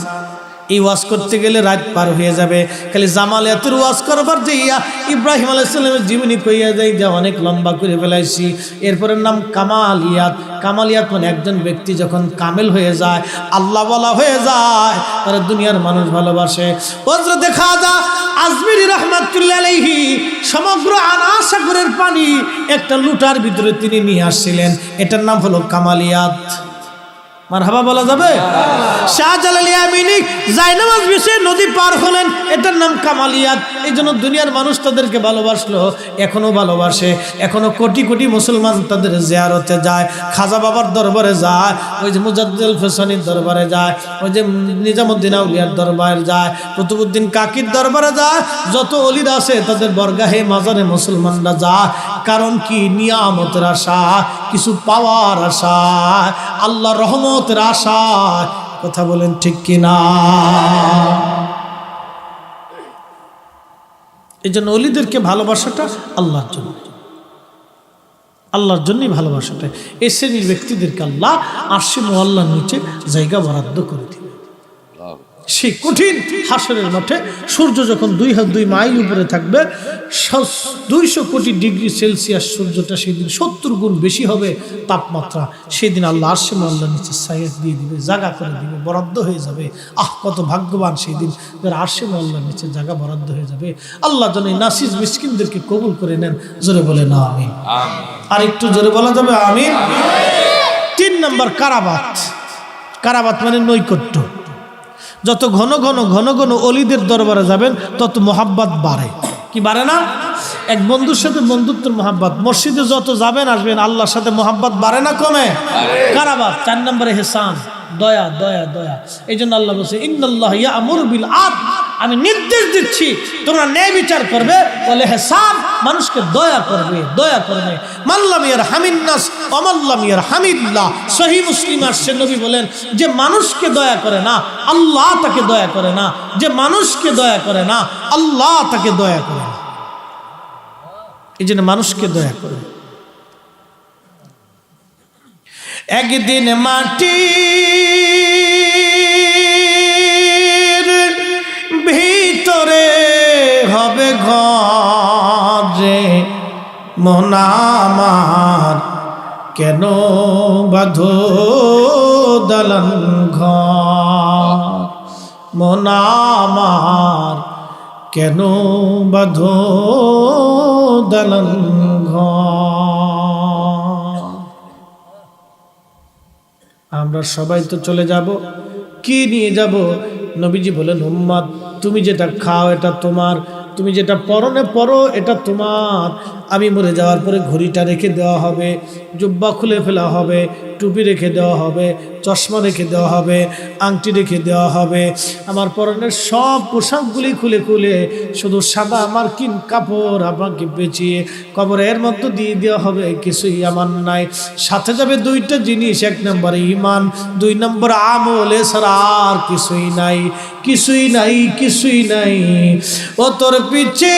এই ওয়াজ করতে গেলে রাত পার হয়ে যাবে। খালি জামালিয়াতের ওয়াজ করবার যাইয়া ইব্রাহিম আলাইহিস সালামের জীবনী কইয়া যাই যা অনেক লম্বা করে ফেলাইছি। এরপরের নাম কামালিয়াত। কামালিয়াত মানে একজন ব্যক্তি যখন কামেল হয়ে যায়, আল্লাহ বলা হয়ে যায়, তারা দুনিয়ার মানুষ ভালোবাসে। হযরত খাজা আজমিরি রাহমাতুল্লাহ আলাইহি সমগ্র আনা সাগরের পানি একটা লুটার ভিতরে তিনি নিয়ে আসছিলেন। এটার নাম হলো কামালিয়াত। মারহাবা বলা যাবে? শাহজালাল ইয়ামিনী জায়নামাজ বিছে নদী পার হলেন, এটার নাম কামালিয়াত। এই জন্য দুনিয়ার মানুষ তাদেরকে ভালোবাসলো, এখনো ভালোবাসে। এখনো কোটি কোটি মুসলমান তাদের জিয়ারতে যায়, খাজা বাবার দরবারে যায়, ওই যে মুজাদ্দিদুল ফেসানির দরবারে যায়, ওই যে নিজামুদ্দিন আউলিয়ার দরবারে যায়, কুতুবউদ্দিন কাকির দরবারে যায়। যত ওলিরা আছে তাদের বরগাহে মাজারে মুসলমানরা যায়। কারণ কি? নিয়ামতের আশা, কিছু পাওয়ার আশা, আল্লাহর রহমতের আশা। কথা বলেন ঠিক কিনা? এই জন্য ওলিদেরকে ভালোবাসাটা আল্লাহর জন্য, আল্লাহর জন্যই ভালোবাসাটা। এই শ্রেণীর ব্যক্তিদেরকে আল্লাহ আরশে মুআল্লার নিচে জায়গা বরাদ্দ করে দিবে। সেই কঠিন হাসরের মাঠে সূর্য যখন 2 মাইল উপরে থাকবে, 200 কোটি ডিগ্রি সেলসিয়াস সূর্যটা সেদিন 70 গুণ বেশি হবে তাপমাত্রা। সেদিন আল্লাহ আরশে মুআল্লার নিচে ছায়া দিয়ে দিবে, জায়গা করে দিবে, বরাদ্দ হয়ে যাবে। কত ভাগ্যবান সেই দিন যারা আরশে মুআল্লার নিচে জায়গা বরাদ্দ হয়ে যাবে। আল্লাহ যেন এই নাসিজ মিসকিনদেরকে কবুল করে নেন। জোরে বলে না আমিন। আর একটু জোরে বলা যাবে আমিন। 3 নম্বর কারাবাত। কারাবাত মানে নৈকট্য। যত ঘন ঘন ঘন ঘন অলিদের দরবারে যাবেন তত মোহাব্বত বাড়ে। কি বাড়ে না? এক বন্ধুর সাথে বন্ধুত্বের মোহাব্বত। মসজিদে যত যাবেন আসবেন আল্লাহর সাথে মোহাব্বত বাড়ে না কমে? কারাবাত। 4 নম্বরে ইহসান, দয়া দয়া দয়া। এই জন্য আল্লাহ বলছে ইন্নাল্লাহ ইয়া'মুরু বিল আদল আমি নির্দেশ দিচ্ছি তোমরা ন্যায় বিচার করবে, বলে হিসাব মানুষকে দয়া করবে, দয়া করবে। মাল্লাম ইয়ারহামিন নাস ওয়ামাল্লাম ইয়ারহামিল্লাহ। সহিহ মুসলিম আসছে, নবী বলেন যে মানুষকে দয়া করে না আল্লাহ তাকে দয়া করে না, যে মানুষকে দয়া করে না আল্লাহ তাকে দয়া করে না। এই জন্য মানুষকে দয়া করে। একদিন মাটির ভিতরে হবে ঘরে, মন আমার কেন বাঁধো দালান ঘর, মন আমার কেন বাঁধো দালান ঘর। আমরা সবাই তো চলে যাব, কি নিয়ে যাব? নবীজি বলেন উম্মত তুমি যেটা খাও এটা তোমার, তুমি যেটা পরনে পরো এটা তোমার। আমি মরে যাওয়ার পরে ঘড়িটা রেখে দেওয়া হবে, জুব্বা খুলে ফেলা হবে, টুপি রেখে দেওয়া হবে, চশমা রেখে দেওয়া হবে, আংটি রেখে দেওয়া হবে। আমার পরনের সব পোশাকগুলি খুলে খুলে শুধু সাদা আমার কিন কাপড় আমাকে বেঁচিয়ে কবরের মধ্যে দিয়ে দেওয়া হবে। কিছুই আমার নাই, সাথে যাবে দুইটা জিনিস, এক নম্বরে ঈমান, দুই নম্বর আমল, এছাড়া আর কিছুই নাই, কিছুই নাই, কিছুই নাই। ও তোর পিছে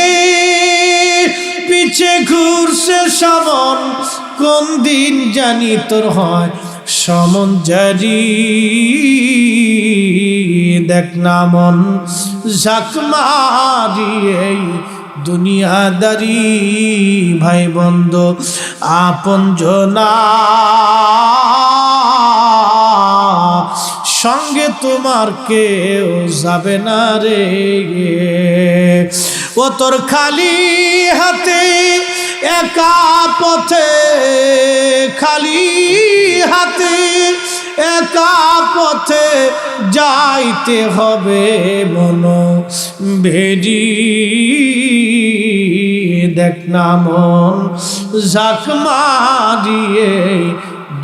পিছে ঘুরছে সমন, কোন দিন জানি তোর হয় সমন জারি। দেখ না মন ঝাঁক মারি এই দুনিয়াদারি, ভাই বন্ধু আপন জনা সঙ্গে তোমার কেউ যাবে না রে। ও তোর খালি হাতে একা পথে, খালি হাতে একা পথে যাইতে হবে মন ভেরি। দেখ না মন ঝাঁক মারিয়ে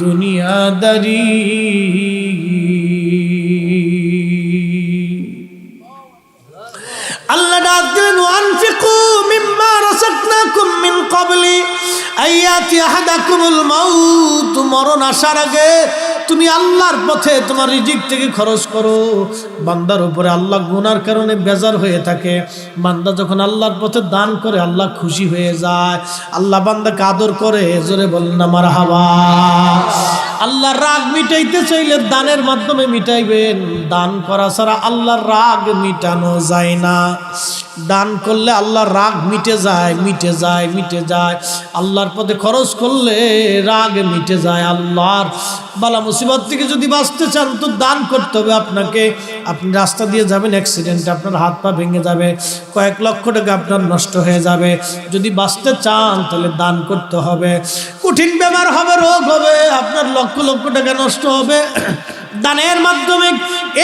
দুনিয়াদারি। আল্লাহ ডাক দিলেন ওয়ানফিকু মিম্মা রাযাকনাকুম মিন ক্বাবলি আইয়াতি আহাদাকুমুল মাউত। মরণ আসার আগে তুমি আল্লাহর পথে তোমার রিজিক থেকে খরচ করো। বান্দার উপরে আল্লাহ গুনার কারণে বেজার হয়ে থাকে, বান্দা যখন আল্লাহর পথে দান করে আল্লাহ খুশি হয়ে যায়, আল্লাহ বান্দাকে আদর করে। জোরে বলেন না মারহাবা। আল্লাহর রাগ মিটাইতে চাইলে দানের মাধ্যমে মিটাইবেন, দান করা ছাড়া আল্লাহর রাগ মিটানো যায় না। দান করলে আল্লাহর রাগ মিটে যায়, মিটে যায়, মিটে যায়। আল্লাহর পথে খরচ করলে রাগ মিটে যায়। আল্লাহর বালা মুসিবত থেকে যদি বাঁচতে চান তো দান করতে হবে আপনাকে। আপনি রাস্তা দিয়ে যাবেন, অ্যাক্সিডেন্টে আপনার হাত পা ভেঙে যাবে, কয়েক লক্ষ টাকা আপনার নষ্ট হয়ে যাবে। যদি বাঁচতে চান তাহলে দান করতে হবে। কঠিন বেমার হবে, রোগ হবে, আপনার লক্ষ লক্ষ টাকা নষ্ট হবে। দানের মাধ্যমে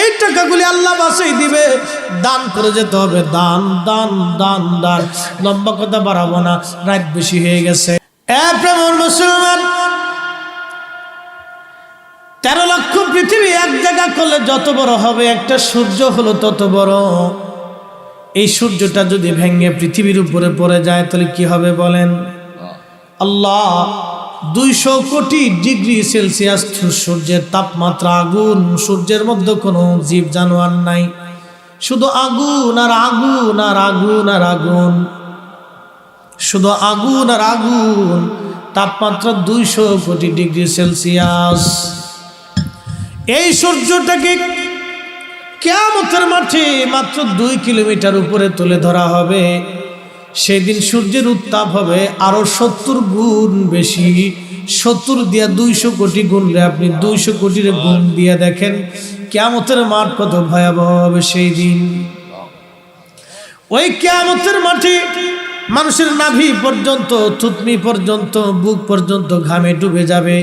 এই টাকাগুলি আল্লাহ বাঁচিয়ে দিবে। দান করে যেতে হবে, দান দান দান দান। লম্বা কথা বাড়াবো না, রাত বেশি হয়ে গেছে। প্রেমর মুসলমান, 13 লক্ষ পৃথিবী এক জায়গা করলে যত বড় হবে, একটা সূর্য হলো তত বড়। এই সূর্যটা যদি ভেঙে পৃথিবীর উপরে পড়ে যায় তাহলে কি হবে বলেন? আল্লাহ 200 কোটি ডিগ্রি সেলসিয়াস সূর্যের তাপমাত্রা, আগুন। সূর্যের মধ্যে কোনো জীব জানোয়ার নাই, শুধু আগুন আর আগুন আর আগুন আর আগুন, শুধু আগুন আর আগুন। তাপমাত্রা 200 কোটি ডিগ্রি সেলসিয়াস। এই সূর্যটাকে কিয়ামতের মাঠে মাত্র 2 কিলোমিটার উপরে তুলে ধরা হবে। সেদিন সূর্যের উত্তাপ হবে আরো 70 গুণ বেশি। 70 দিয়া 200 কোটি গুণলে আপনি 200 কোটির গুণ দিয়ে দেখেন কিয়ামতের মাঠ কত ভয়াবহ হবে সেই দিন। ওই কিয়ামতের মাঠে মানুষের নাভি পর্যন্ত, থুতনি পর্যন্ত, বুক পর্যন্ত ঘামে ডুবে যাবে।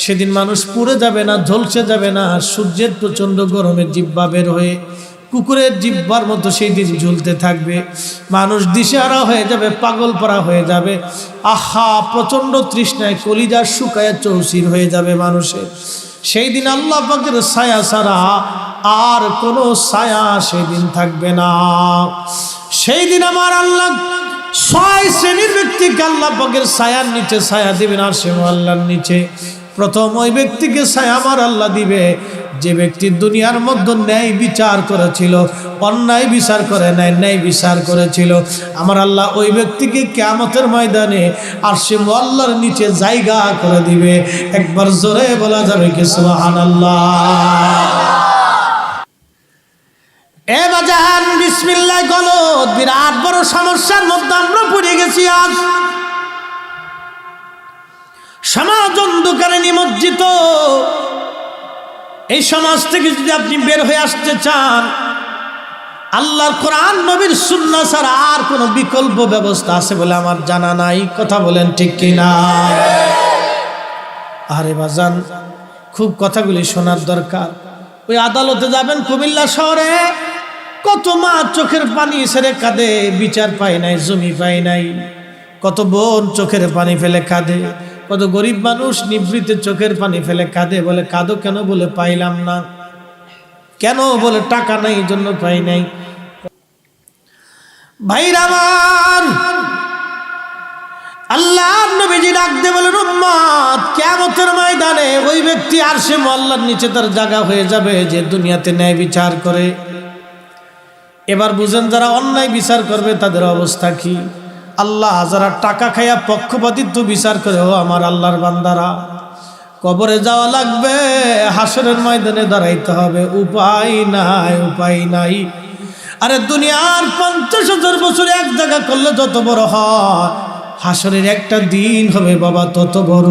সেদিন মানুষ পুড়ে যাবে না, ঝলসে যাবে না। সূর্যের প্রচন্ড গরমে জিহ্বা বের হয়ে কুকুরের জিহ্বার মতো সেই দিন ঝুলতে থাকবে। মানুষ দিশেহারা হয়ে যাবে, পাগল পরা হয়ে যাবে। আহা, প্রচন্ড তৃষ্ণায় কলিজা শুকায় চৌচির হয়ে যাবে মানুষের। সেই দিন আল্লাহ পাকের ছায়া ছাড়া আর কোনো ছায়া সেদিন থাকবে না। সেই দিন আমার আল্লাহ 6 শ্রেণীর ব্যক্তিকে আল্লাহ পাকের ছায়ার নিচে ছায়া দিবেন, আর সে আল্লাহর নিচে। প্রথম ওই ব্যক্তিকে ছায়া আমার আল্লাহ দিবে যে ব্যক্তি দুনিয়ার মধ্যে ন্যায় বিচার করেছিল, অন্যায় বিচার করে নাই, ন্যায় বিচার করেছিল। আমার আল্লাহ ওই ব্যক্তিকে কিয়ামতের ময়দানে আরশে আল্লাহর নিচে জায়গা করে দিবে। একবার জোরে বলা যাবে কি সুবহানাল্লাহ। এ বাজান বিসমিল্লাহ বলো, বিরাট বড় সমস্যার মধ্যে আমরা পড়ে গেছি। আজ সমাজ অন্ধকারে নিমজ্জিত। এই সমাজ থেকে যদি আপনি বের হয়ে আসতে চান, আল্লাহর কোরআন নবীর সুন্নাহ ছাড়া আর কোনো বিকল্প ব্যবস্থা আছে বলে আমার জানা নাই। কথা বলেন ঠিক কিনা? আরে বাজান, খুব কথাগুলি শোনার দরকার। ওই আদালতে যাবেন কুমিল্লা শহরে, কত মা চোখের পানি ছেড়ে কাঁদে, বিচার পায় নাই, জমি পায় নাই। কত বোন চোখের পানি ফেলে কাঁদে, কত গরিব মানুষ নিভৃতে চোখের পানি ফেলে কাঁদে। বলে কাঁদো কেন? বলে পাইলাম না। কেন? বলে টাকা নাই, এই জন্য পাই নাই। ভাইরা আমার, আল্লাহর নবীজি ডাক দিয়ে বলেন, উম্মত কিয়ামতের ময়দানে ওই ব্যক্তি আরশে আল্লাহর নিচে তার জায়গা হয়ে যাবে যে দুনিয়াতে ন্যায় বিচার করে। এবার বুঝেন, যারা অন্যায় বিচার করবে তাদের অবস্থা কি। আল্লাহ যারা টাকা খাইয়া পক্ষপাতিত্ব বিচার করে, ও আমার আল্লাহর বান্দারা, কবরে যাওয়া লাগবে, হাসরের ময়দানে দাঁড়াইতে হবে, উপায় নাই, উপায় নাই। আরে দুনিয়ার 50,000 বছর এক জায়গা করলে যত বড় হয়, হাসরের একটা দিন হবে বাবা তত বড়।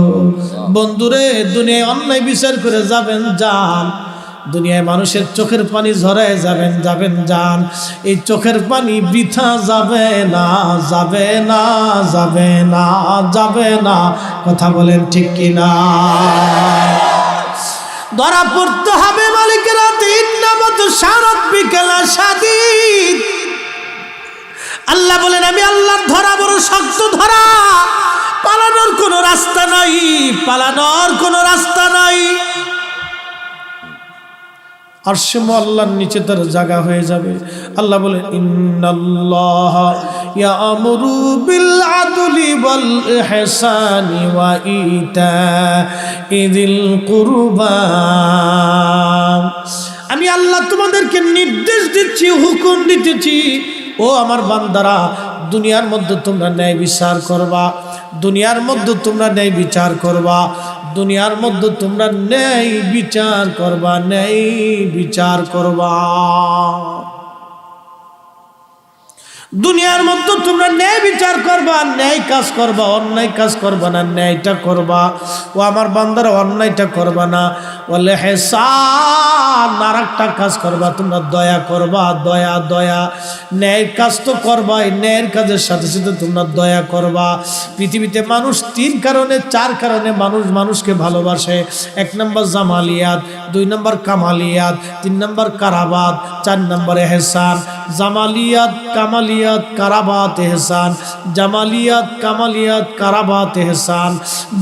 বন্ধুরে, দুনিয়ায় অন্যায় বিচার করে যাবেন, যান। দুনিয়ায় মানুষের চোখের পানি ঝরায় যাবেন, যাবেন, যান। এই চোখের পানি বৃথা যাবে না, যাবে না, যাবে না, যাবে না। কথা বলেন ঠিক কিনা? ধরা পড়তে হবে মালিকের হাতে। ইন্নামাতু শারাত বিকালা শাদীদ। আল্লাহ বলেন, আমি আল্লাহর ধরা বড় শক্ত ধরা, পালানোর কোনো রাস্তা নাই, পালানোর কোনো রাস্তা নাই। আরশে আল্লাহর নিচে তার জায়গা হয়ে যাবে। আল্লাহ বলেন, ইন্নাল্লাহা ইয়ামুরু বিল আদলি ওয়াল ইহসানি ওয়া ইতাইযিল কুরবা। আমি আল্লাহ তোমাদেরকে নির্দেশ দিচ্ছি, হুকুম দিতেছি, ও আমার বান্দারা, দুনিয়ার মধ্যে তোমরা ন্যায় বিচার করবা, দুনিয়ার মধ্যে তোমরা ন্যায় বিচার করবা, দুনিয়ার মধ্যে তোমরা ন্যায় বিচার করবা, ন্যায় বিচার করবা। দুনিয়ার মধ্যে তোমরা ন্যায় বিচার করবা, ন্যায় কাজ করবা, অন্যায় কাজ করবা না, ন্যায়টা করবা। ও আমার বান্দারা, অন্যায়টা করবা না। বলে হেসান, আর একটা কাজ করবা, তোমরা দয়া করবা, দয়া, দয়া। ন্যায়ের কাজ তো করবাই, ন্যায়ের কাজের সাথে সাথে তোমরা দয়া করবা। পৃথিবীতে মানুষ 3 কারণে 4 কারণে মানুষ মানুষকে ভালোবাসে। 1 নম্বর জামালিয়াত, 2 নম্বর কামালিয়াত, 3 নম্বর কারাবাত, 4 নম্বর এহসান। জামালিয়াত, কামালিয়াত, কারাবাত, এহসান। জামালিয়াত, কামালিয়াত, কারাবাত, এহসান।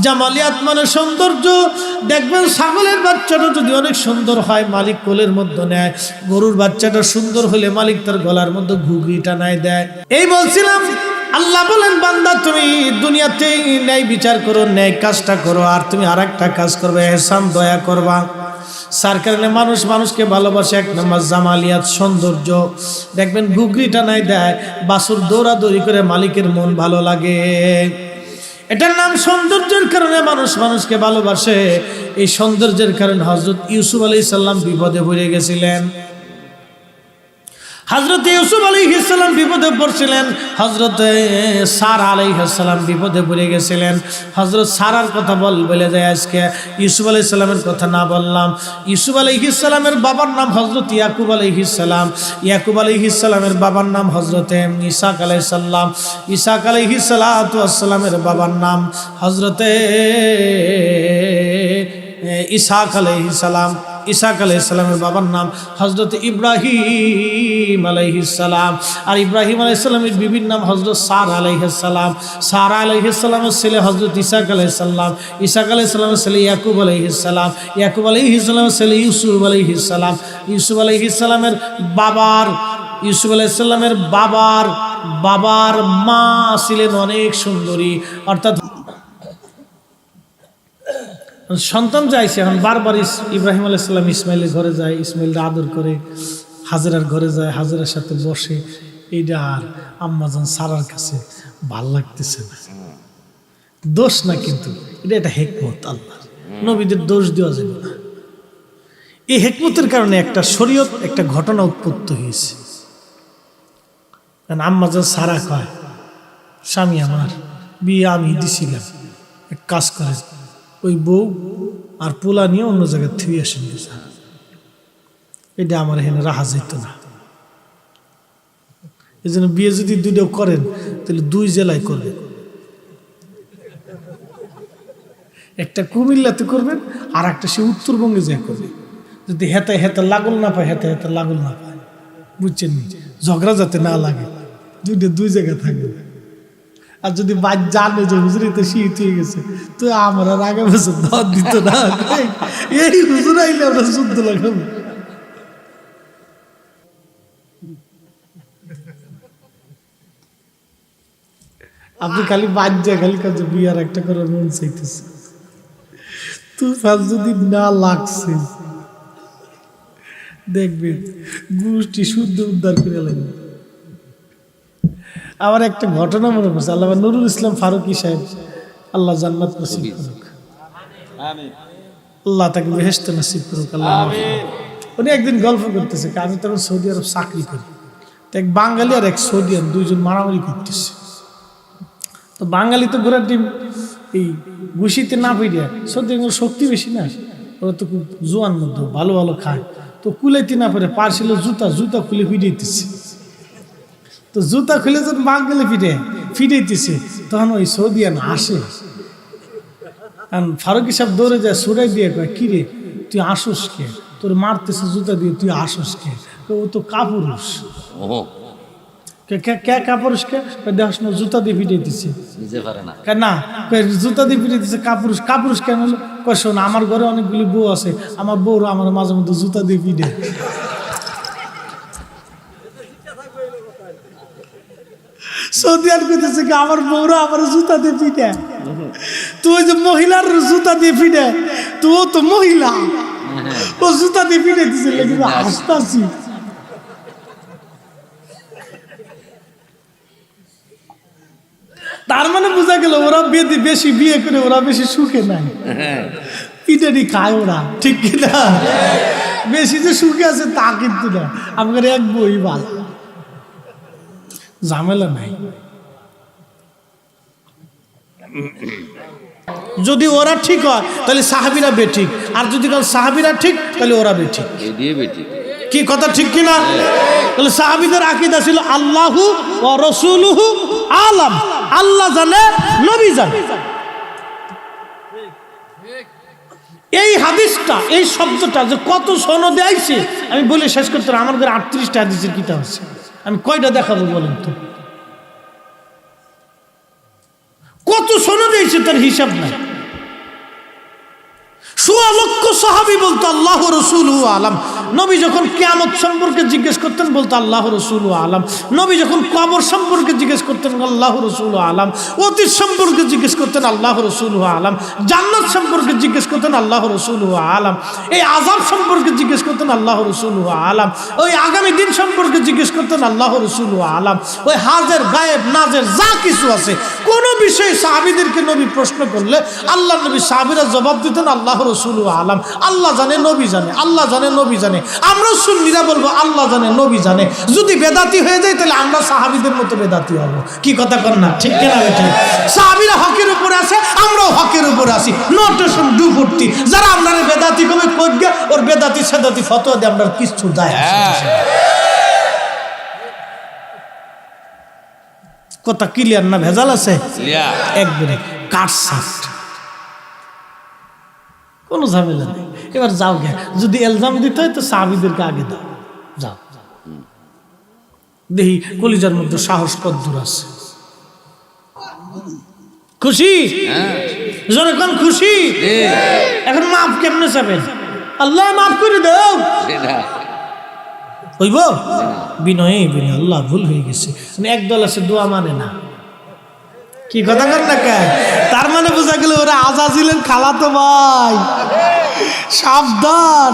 জামালিয়াত মানে সৌন্দর্য। দেখবেন ছাগলের বাচ্চাটা যদি অনেক সুন্দর হয়, মালিক কোলের মধ্যে নেয়। গরুর বাচ্চাটা সুন্দর হলে মালিক তার গলার মধ্যে ঘুঘরিটা নাই দেয়। এই বলছিলাম, আল্লাহ বলেন, বান্দা তুমি দুনিয়াতে ন্যায় বিচার করো, ন্যায় কাজটা করো, আর তুমি আর একটা কাজ করবে, এহসান, দয়া করবা। যার কারণে মানুষ মানুষকে ভালোবাসে। 1 নম্বর জামালিয়াত, সৌন্দর্য। দেখবেন ঘুঘরিটা নাই দেয়, বাছুর দৌড়াদৌড়ি করে, মালিকের মন ভালো লাগে। এটার নাম সৌন্দর্যের কারণে মানুষ মানুষকে ভালোবাসে। এই সৌন্দর্যের কারণে হযরত ইউসুফ আলাইহিস সালাম বিপদে পড়ে গেছিলেন। হযরত ইউসুফ আলাইহিস সালাম বিপদে পড়ছিলেন, হযরত সারা আলাইহিস সালাম বিপদে পড়ে গেছিলেন। হযরত সারার কথা বলে যায় আজকে, ইউসুফ আলাইহিস সালামের কথা না বললাম। ইউসুফ আলাইহিস সালামের বাবার নাম হযরত ইয়াকুব আলাইহিস সালাম। ইয়াকুব আলাইহিস সালামের বাবার নাম হযরত ইসাক আলাইহিস সালাম। ইসাক আলাইহিস সালাতু ওয়াস সালামের বাবার নাম হযরত ইসহাক আলাইহিস সালাম। ইসাক আলাইহিস সালামের বাবার নাম হযরত ইব্রাহিম আলাইহিস সালাম, আর ইব্রাহিম আলাইহিস সালামের বিবির নাম হযরত সারা আলাইহিস সালাম। সারা আলাইহিস সালামের ছেলে হযরত ইসাক আলাইহিস সালাম, ইসাক আলাইহিস সালামের ছেলে ইয়াকুব আলাইহিস সালাম, ইয়াকুব আলাইহিস সালামের ছেলে ইউসুফ আলাইহিস সালাম, ইউসুফ আলাইহিস সালামের ইউসুফ আলাইহিস সালামের বাবার মা ছিলেন অনেক সুন্দরী, অর্থাৎ সন্তান চাইছে। এখন বারবার ইব্রাহিম আলাইহিস সালাম ইসমাইলের ঘরে যায়, ইসমাইলকে আদর করে, হাজেরার ঘরে যায়, হাজেরার সাথে বসে। এইটা আর আম্মাজান সারার কাছে ভাল লাগতেছে না। দোষ না, কিন্তু এটা একটা হিকমত আল্লাহর, নবীদের দোষ দেওয়া যাবে না। এই হিকমতের কারণে একটা শরীয়ত, একটা ঘটনা উৎপত্তি হয়েছে। আম্মাজান সারা কয়, স্বামী আমার বিয়ে আমি দিছিলাম, এক কাজ করে ওই বউ আর পোলা নিয়ে অন্য জায়গায় থুয়ে আসেন, এটা আমার এখানে রাখা যেত না। এই জন্য বিয়ে যদি দুইটাও করেন তাহলে 2 জেলায় করবেন, একটা কুমিল্লাতে করবেন আর একটা সে উত্তরবঙ্গে যায় করবে। যদি হেতে লাগল না পায়, হেতে লাগল না পায়, বুঝছেন, ঝগড়া যাতে না লাগে, 2 জায়গায় থাকবে। আর যদি বাদ জানে যে হুজুরিতে শীত হয়ে গেছে, তো আমার আর আগে বছর ধর দিত না, এই হুজুর আইলে আমরা যুদ্ধ লাগাবো। আপনি খালি বাদ যায়, খালি কাজে বিয়ার একটা করে মন চাইতেছে, তুফান যদি না লাগছে দেখবেন গোষ্ঠী শুদ্ধ উদ্ধার করে লাগবে। আমার একটা ঘটনা মনে পড়ছে, আল্লাহ নুরুল ইসলাম ফারুকী সাহেব, আল্লাহ জান্নাত নসিব করুক, আল্লাহ তাকে বেহেশত নসিব করুক, আল্লাহ। উনি একদিন গল্প করতেছে, আমি তখন সৌদি আরব চাকরি করি, তো এক বাঙালি আর এক সৌদিয়ান 2 জন মারামারি করতেছে। তো বাঙালি তো ঘোড়ার ডিম এই ঘুষিতে না ফিরিয়া, সৌদি শক্তি বেশি না, ওরা তো খুব জোয়ান মধ্যে ভালো ভালো খায়, তো কুলাইতে না পারে, পারছিল জুতা খুলে ফিরিয়েতেছে। তো জুতা খুলে যখন বাঙালি ফিরাইতেছে, তখন ওই সৌদিয়ান আসে, ফারুকী সাহেব দৌড়ে যায়, সুরাই দিয়ে কয়, কিরে তুই আসোস কে, তোর মারতেছে জুতা দিয়ে, তুই আসোস কে? ও তো কাপুরুষ। কে কাপুরুষ কে? দেখাস না জুতা দিয়ে ফিটাইতেছে না, জুতা দিয়ে ফিটাইতেছে কাপুরুষ কেন হলো? কয় শোন, আমার ঘরে অনেকগুলি বউ আছে, আমার বউরা আমার মাঝে মধ্যে জুতা দিয়ে ফিটে। সৌদি আরব কইতেছে কি, আমার বউরা আমার জুতা দিয়ে ফিটে, তুই যে মহিলার জুতা দিয়ে ফিটে, তুই তো মহিলা, ও জুতা দিয়ে ফিটে দিছে, লেগে হাসতাছি। তার মানে বোঝা গেল ওরা বেশি বিয়ে করে ওরা বেশি সুখে নাই, পিটারি খায় ওরা, ঠিক কিনা? বেশি যে সুখে আছে তা কিন্তু না, আপনার এক বই ভালো, ঝামেলা নাই। যদি ওরা ঠিক হয় তাহলে সাহাবীরা বেঠিক, আর যদি সাহাবীরা ঠিক তাহলে ওরা বেঠিক। কি কথা ঠিক কিনা? তাহলে সাহাবীদের আকীদা ছিল আল্লাহু ওয়া রাসূলুহু আলাম, আল্লাহ জানে, নবী জানে। এই হাদিসটা, এই শব্দটা যে কত সনদে আইছে আমি বলে শেষ করতে, আমার ঘরে 38টা হাদিসের কিতাব আছে, আমি কয়টা দেখাবো বলেন তো? কত সনদে আইছে তার হিসাব নাই। 1.5 লক্ষ সাহাবী বলতো আল্লাহ রাসূলুহু আলাম। নবী যখন কিয়ামত সম্পর্কে জিজ্ঞেস করতেন বলতো আল্লাহ রাসূলুহু আলাম। নবী যখন কবর সম্পর্কে জিজ্ঞেস করতেন আল্লাহ রাসূলুহু আলাম। অতীত সম্পর্কে জিজ্ঞেস করতেন আল্লাহ রাসূলুহু আলাম। জান্নাত সম্পর্কে জিজ্ঞেস করতেন আল্লাহ রাসূলুহু আলাম। এই আযাব সম্পর্কে জিজ্ঞেস করতেন আল্লাহ রাসূলুহু আলাম। ওই আগামী দিন সম্পর্কে জিজ্ঞেস করতেন আল্লাহ রাসূলুহু আলাম। ওই হাজের গায়েব নাজের যা কিছু আছে কোন বিষয়ে সাহাবীদেরকে নবী প্রশ্ন করলে আল্লাহ নবী সাহাবীরা জবাব দিতেন আল্লাহ রাসূলুহু আলাম। আল্লাহ জানে, নবী জানে, আল্লাহ জানে, নবী জানে। আমরা সুন্নিরা বলবো আল্লাহ জানে, নবী জানে। যদি বেদাতি হয়ে যায় তাহলে আমরা সাহাবীদের মতো বেদাতি হব। কি কথা কর না, ঠিক কিনা? ঠিক। সাহাবীরা হকের উপরে আছে, আমরাও হকের উপরে আছি, নোটেশন ডুবুর্তি। যারা আমরা বেদাতি কবে কইগে ওর বেদাতি সেদাতি ফতোয়া দিয়ে আমরা কিছু দেয়। কথা ক্লিয়ার না? ভেজাল আছে একবারে কাটসাট। কোনো ঝামেলা নেই। এবার যাও গে, যদি এলজাম দিতে হয় তো সাহাবীদেরকে আগে দাও, যাও দেখি কলিজার মধ্যে সাহস কদ্দুর আছে। খুশি যখন খুশি, এখন মাফ কেমনে চাবেন? আল্লাহ মাফ করে দাও হইব বিনয়ে বিনয়, আল্লাহ ভুল হয়ে গেছে। একদল আছে দোয়া মানে না, কি কথা কর না কে? তার মানে বোঝা গেল ওরা আজাজিলের খালাতো ভাই। সাবধান,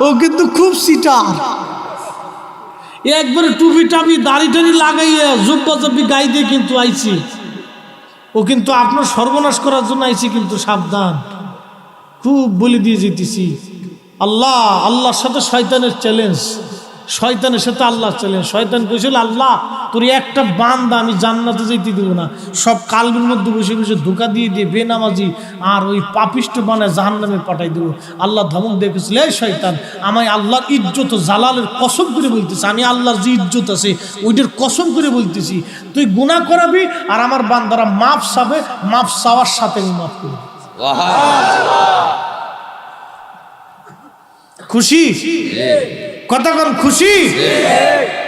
ও কিন্তু খুব সিটার। একবারে টুপি টাপি দাড়ি টাড়ি লাগাইয়া জুব্বা জব্বি গাই দিয়ে কিন্তু আইছি, ও কিন্তু আপনার সর্বনাশ করার জন্য আইছি। কিন্তু সাবধান, খুব বলে দিয়ে যেতেছি। আল্লাহর সাথে শয়তানের চ্যালেঞ্জ, শয়তানের সাথে আল্লাহর চ্যালেঞ্জ। শয়তান কইছিল, আল্লাহ তোর একটা বান্দা আমি জান্নাতে যেতে দেবো না, সব কালবের মধ্যে বসে বসে ধোঁকা দিয়ে দিয়ে বেনামাজি আর ওই পাপিষ্ট বানায় জাহান্নামে পাঠাই দেবো। আল্লাহ ধমক দেখেছিল, এই শয়তান, আমি আল্লাহর ইজ্জত জালালের কসম করে বলতেছি, আমি আল্লাহর যে ইজ্জত আছে ওইটার কসম করে বলতেছি, তুই গুনাহ করাবি আর আমার বান্দারা মাফ চাবে, মাফ চাওয়ার সাথে আমি মাফ করবি। খুশি কতক্ষণ খুশি?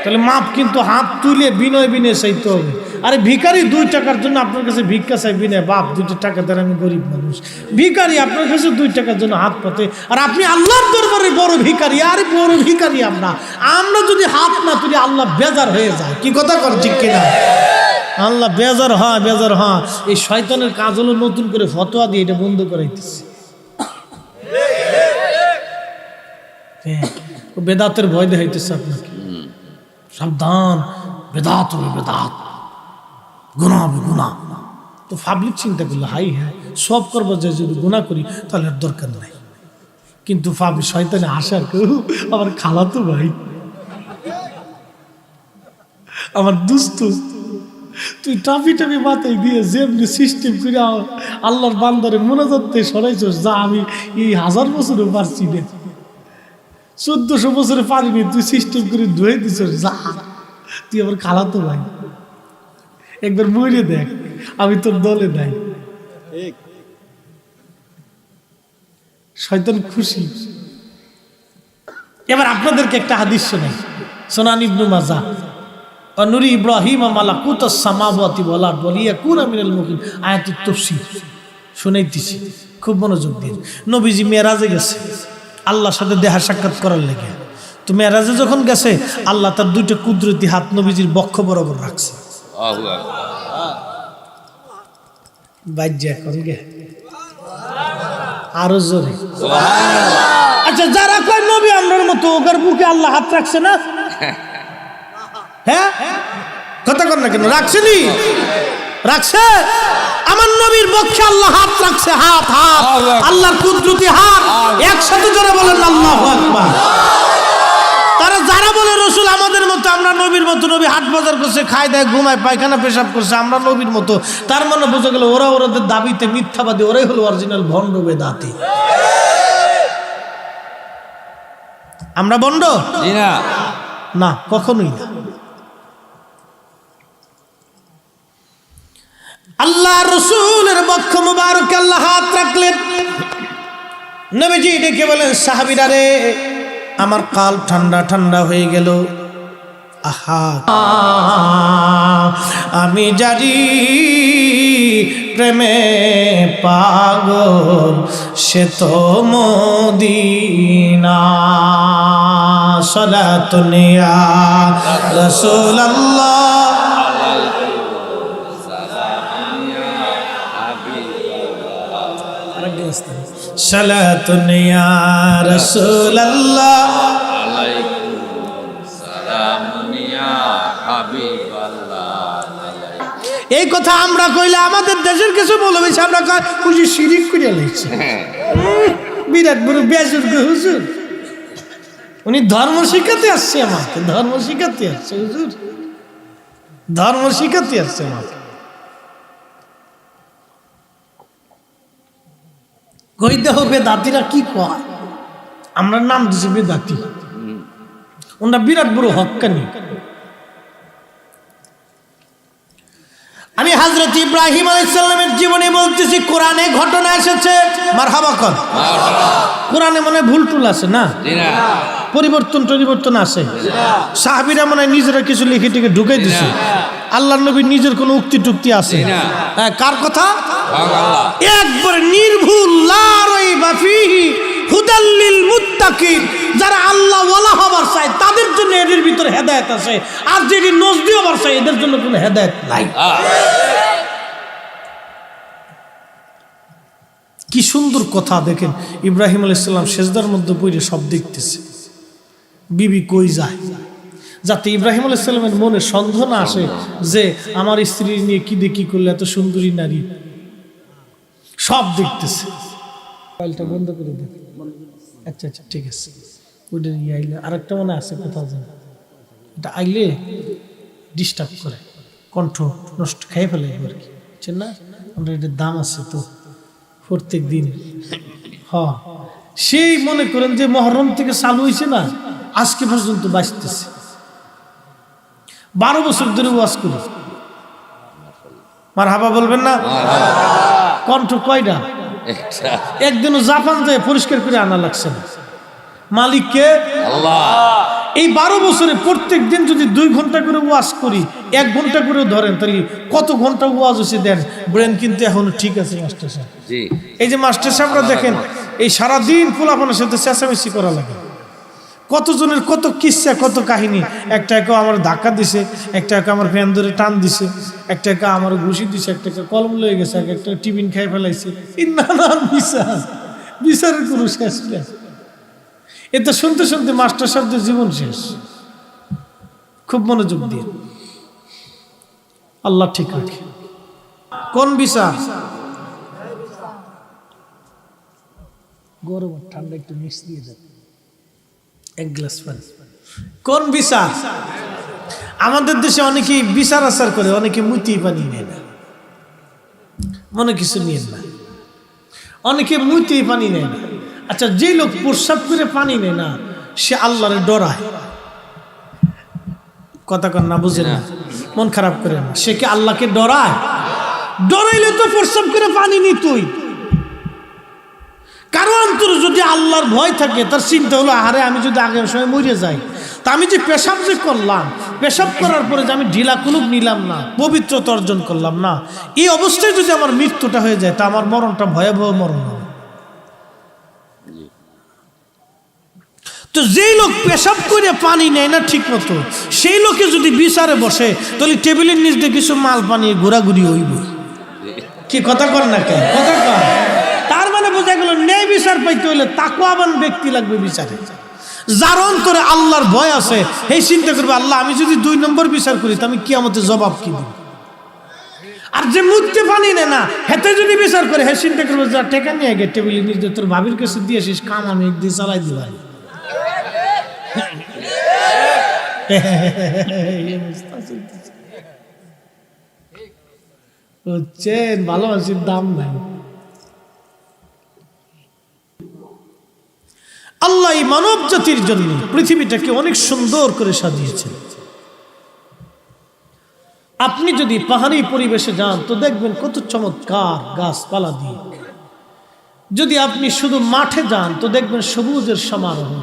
তাহলে মাপ কিন্তু হাত তুলে বিনয় বিনয় চাইতে হবে। আরে ভিখারি 2 টাকার জন্য আপনার কাছে ভিক্ষা চাইবি না, বাপ 2 টাকা দেন, আমি গরিব মানুষ। ভিখারি আপনার কাছে 2 টাকার জন্য হাত পাতে, আর আপনি আল্লাহর দরবারে বড় ভিখারি। আরে বড় ভিখারি আমরা যদি হাত না তুলি আল্লাহ বেজার হয়ে যায়। কি কথা কর ঠিক কিনা? আল্লাহ বেজার হয়, বেজার হয়। এই শয়তানের কাজ হলো নতুন করে ফতোয়া দিয়ে এটা বন্ধ করাইতেছে। বেদাতের ভয় দেখাইতেছে আপনাকে, সাবধান, বেদাত হবে, বেদাত, গুনাহ হবে, গুনাহ। তো পাবলিক চিন্তা করলো, হাই হ্যাঁ সব করবো, যে যদি গুনাহ করি তাহলে আর দরকার নাই। কিন্তু পাবলিক শয়তানে আসার কেউ আমার খালাতো ভাই, আমার দুস্থ, তুই টাপি টাপি মাথায় দিয়ে যেমনি সিস্টেম করে আল্লাহর বান্দারে মোনাজাত দিয়ে সরাইছস, যা আমি এই 1000 বছরও পারছি না, 1400 বছরে পারিনি, তুই সিস্টেম করে ধুয়ে দিছ, যা তুই আমার খালাতো ভাই, একবার মরে দেখ, আমি তোর দলে নাই। শয়তান খুশি। এবার আপনাদেরকে একটা হাদিস শোনাই, সুনান ইবনে মাজাহ, নুরি ইব্রাহিম মালাকুতাস সামাওয়াতি ওয়াল আরদ ওয়া লিয়াকুনা মিনাল মুকিন, আয়াতুত তাফসীর শুনাইতেছি, খুব মনোযোগ দিন। নবীজি মেরাজে গেছে আল্লাহর সাথে দেখা সাক্ষাৎ করার লেগে। তো মেরাজে যখন গেছে, আল্লাহ তার 2টা কুদরতি হাত নবীজির বক্ষ বরাবর রাখছে। আরো জোরে আচ্ছা, যারা কয় নবী আমরার মতো, ওর বুকে আল্লাহ হাত রাখছে না? হ্যাঁ কথা কর না কেন? রাখছেনি, রাখছে। আমার নবীর বক্ষে আল্লাহ হাত রাখছে, হাত, হাত, আল্লাহর কুদরতি হাত। একসাথে জোরে বলেন আল্লাহু আকবার। তারা যারা বলে রসুল আমাদের মতো, আমরা নবীর মতো, নবী হাট বাজার করছে, খায় দেয়, ঘুমায়, পায়খানা পেশাব করছে, আমরা নবীর মতো, তার মানে বোঝা গেল ওরা ওদের দাবিতে মিথ্যাবাদী, ওরাই হলো অরিজিনাল ভণ্ড বেদাতি। আমরা ভণ্ড না, কখনোই না। আল্লাহ রসুলের বক্ষ মুবারক আল্লাহ হাত রাখলেন। নবীজি ডেকে বলেন, সাহাবীরা রে, আমার কাল ঠান্ডা ঠান্ডা হয়ে গেল। আহা, আমি জারি প্রেমে পাগল, সে তো মদিনা। সালাতুন ইয়া রাসূলুল্লাহ, সালাতুন ইয়া রাসূলুল্লাহ, আলাইকুম সালামুন ইয়া হাবিবাল্লাহ। এই কথা আমরা কইলে আমাদের দেশের কিছু বলবে, আমরা খুশি শিরিক করে লাইছে। বিরাট বড় বেজুর হুজুর, উনি ধর্ম শিখাতে আসছে আমাকে, ধর্ম শিখাতে আসছে হুজুর, ধর্ম শিখাতে আসছে আমাকে। কইতে হবে দাতিরা কি কয়, আমরা নাম দিছি বেদাতি, ওনারা বিরাট বড় হক্কানি। আমি হযরত ইব্রাহিম আলাইহিস সালামের জীবনী বলতেছি, কোরআনে ঘটনা এসেছে। মারহাবা কর। কোরআনে মনে ভুল টুল আছে না, পরিবর্তন আছে। সাহাবীরা মনে নিজেরা কিছু লিখে টিকে ঢুকাই দিছে। আল্লাহর নবী নিজের কোনো উক্তি টুক্তি আছে? কার কথা? একবার নির্ভুল, লা রাইবা ফীহি হুদাল লিল মুত্তাকিন। যারা আল্লাহ ওয়ালা হবার চায় তাদের জন্য এর ভিতরে হেদায়েত আছে, আর যেটি নজদি হবার চায় এদের জন্য কোনো হেদায়েত নাই। কি সুন্দর কথা দেখেন। ইব্রাহিম আলাইহিস সালাম সেজদার মধ্যে পড়ে সব দেখতেছে, বিবি কই যায়, যাতে ইব্রাহিম আলাইহিস সালামের মনে সন্দেহ না আসে যে আমার স্ত্রী নিয়ে কি দেখি করলে এত সুন্দরী নারী। সব দেখতেছে। মোবাইলটা বন্ধ করে দেন। আচ্ছা আচ্ছা ঠিক আছে। ওইটা আইলে আরেকটা মনে আছে কোথাও যেন, এটা আইলে ডিস্টার্ব করে, কণ্ঠ নষ্ট খেয়ে ফেলে আর কি, বুঝছেন না? আমরা এটার দাম আছে তো প্রত্যেক দিন। হ্যাঁ, সেই মনে করেন যে মহরম থেকে চালু হয়েছে না, আজকে পর্যন্ত বাঁচতেছে। 12 বছর ধরে ওয়াজ করি। মারহাবা বলবেন না? কণ্ঠ কয়টা? একদিনও জাপান যায় পরিষ্কার করে আনা লাগছে না। মালিককে আল্লাহ। এই 12 বছরে প্রত্যেক দিন যদি 2 ঘন্টা করে ওয়াজ করি, 1 ঘন্টা করে ধরেন, তাহলে কত ঘন্টা ওয়াজ হচ্ছে দেন। ব্রেন কিন্তু এখনো ঠিক আছে মাস্টার সাহেব। এই যে মাস্টার সাহেবরা দেখেন, এই সারাদিন পোলাপানের সাথে চেঁচামেচি করা লাগে। কতজনের কত কিচ্ছা, কত কাহিনী। একটা একা আমার ধাক্কা দিছে, একটা একা আমার ফ্যান ধরে টান দিছে, একটা একা আমার ঘুষি দিছে, একটা একা কলম লয়ে গেছে, একটা টিফিন খাই ফেলাইছে। নানান বিচারের কোনো শেষ নেই। এটা শুনতে শুনতে মাস্টার সাহেবদের জীবন শেষ। খুব মনোযোগ দিয়ে আল্লাহ ঠিক রাখে। কোন বিচার? গরম ঠান্ডা একটু মিক্স দিয়ে যাবে, 1 গ্লাস পানি। কোন বিচার? আমাদের দেশে অনেকেই বিচার আচার করে, অনেকে মুতি পানি নেয় না, মনে কিছু নিয়ে না, অনেকে মুতি পানি নেয় না। আচ্ছা, যে লোক প্রস্রাব করে পানি নেয় না সে আল্লাহরে ডরায়। কথা কন না, বুঝেন না, মন খারাপ করে না। সে কি আল্লাহকে ডরায়? ডরাইলে তো প্রস্রাব করে পানি নি তুই। কারণ তোর যদি আল্লাহর ভয় থাকে, তার চিন্তা হলো আরে আমি যদি আগের সময় মরে যাই, তা আমি যে পেশাব যে করলাম, পেশাব করার পরে যে আমি ঢিলা কুলুপ নিলাম না, পবিত্রতা অর্জন করলাম না, এই অবস্থায় যদি আমার মৃত্যুটা হয়ে যায় তা আমার মরণটা ভয়াবহ মরণ হবে। তো যেই লোক পেশাব করে পানি নেয় না ঠিক মতো, সেই লোকে যদি বিচারে বসে, তাহলে টেবিলের নিচ দিয়ে কিছু মাল পানি ঘোরাঘুরি হইব। কি কথা কর না কেন? কথা কর। তার মানে বোঝা গেল ন্যায় বিচার পাইতে হলে তাকওয়াবান ব্যক্তি লাগবে বিচারে। যার অন্তরে আল্লাহর ভয় আছে, এই চিন্তা করবে আল্লাহ আমি যদি 2 নম্বর বিচার করি তা আমি কিয়ামতে জবাব কি দিব। আর যে মুখতে পানি নেয় না, হেতে যদি বিচার করে, হে চিন্তা করবে যা টেকা নিয়ে গে টেবিলের নিচ দিয়ে তোর ভাবির কাছে দিয়ে আসিস, কাম আমি একদিন চালাই দিবাই। বুঝছেন, ভালোবাসির দাম নাই। আল্লাহ এই মানব জাতির জন্য পৃথিবীটাকে অনেক সুন্দর করে সাজিয়েছেন। আপনি যদি পাহাড়ি পরিবেশে যান তো দেখবেন কত চমৎকার গাছপালা দিয়ে। যদি আপনি শুধু মাঠে যান তো দেখবেন সবুজের সমারোহ।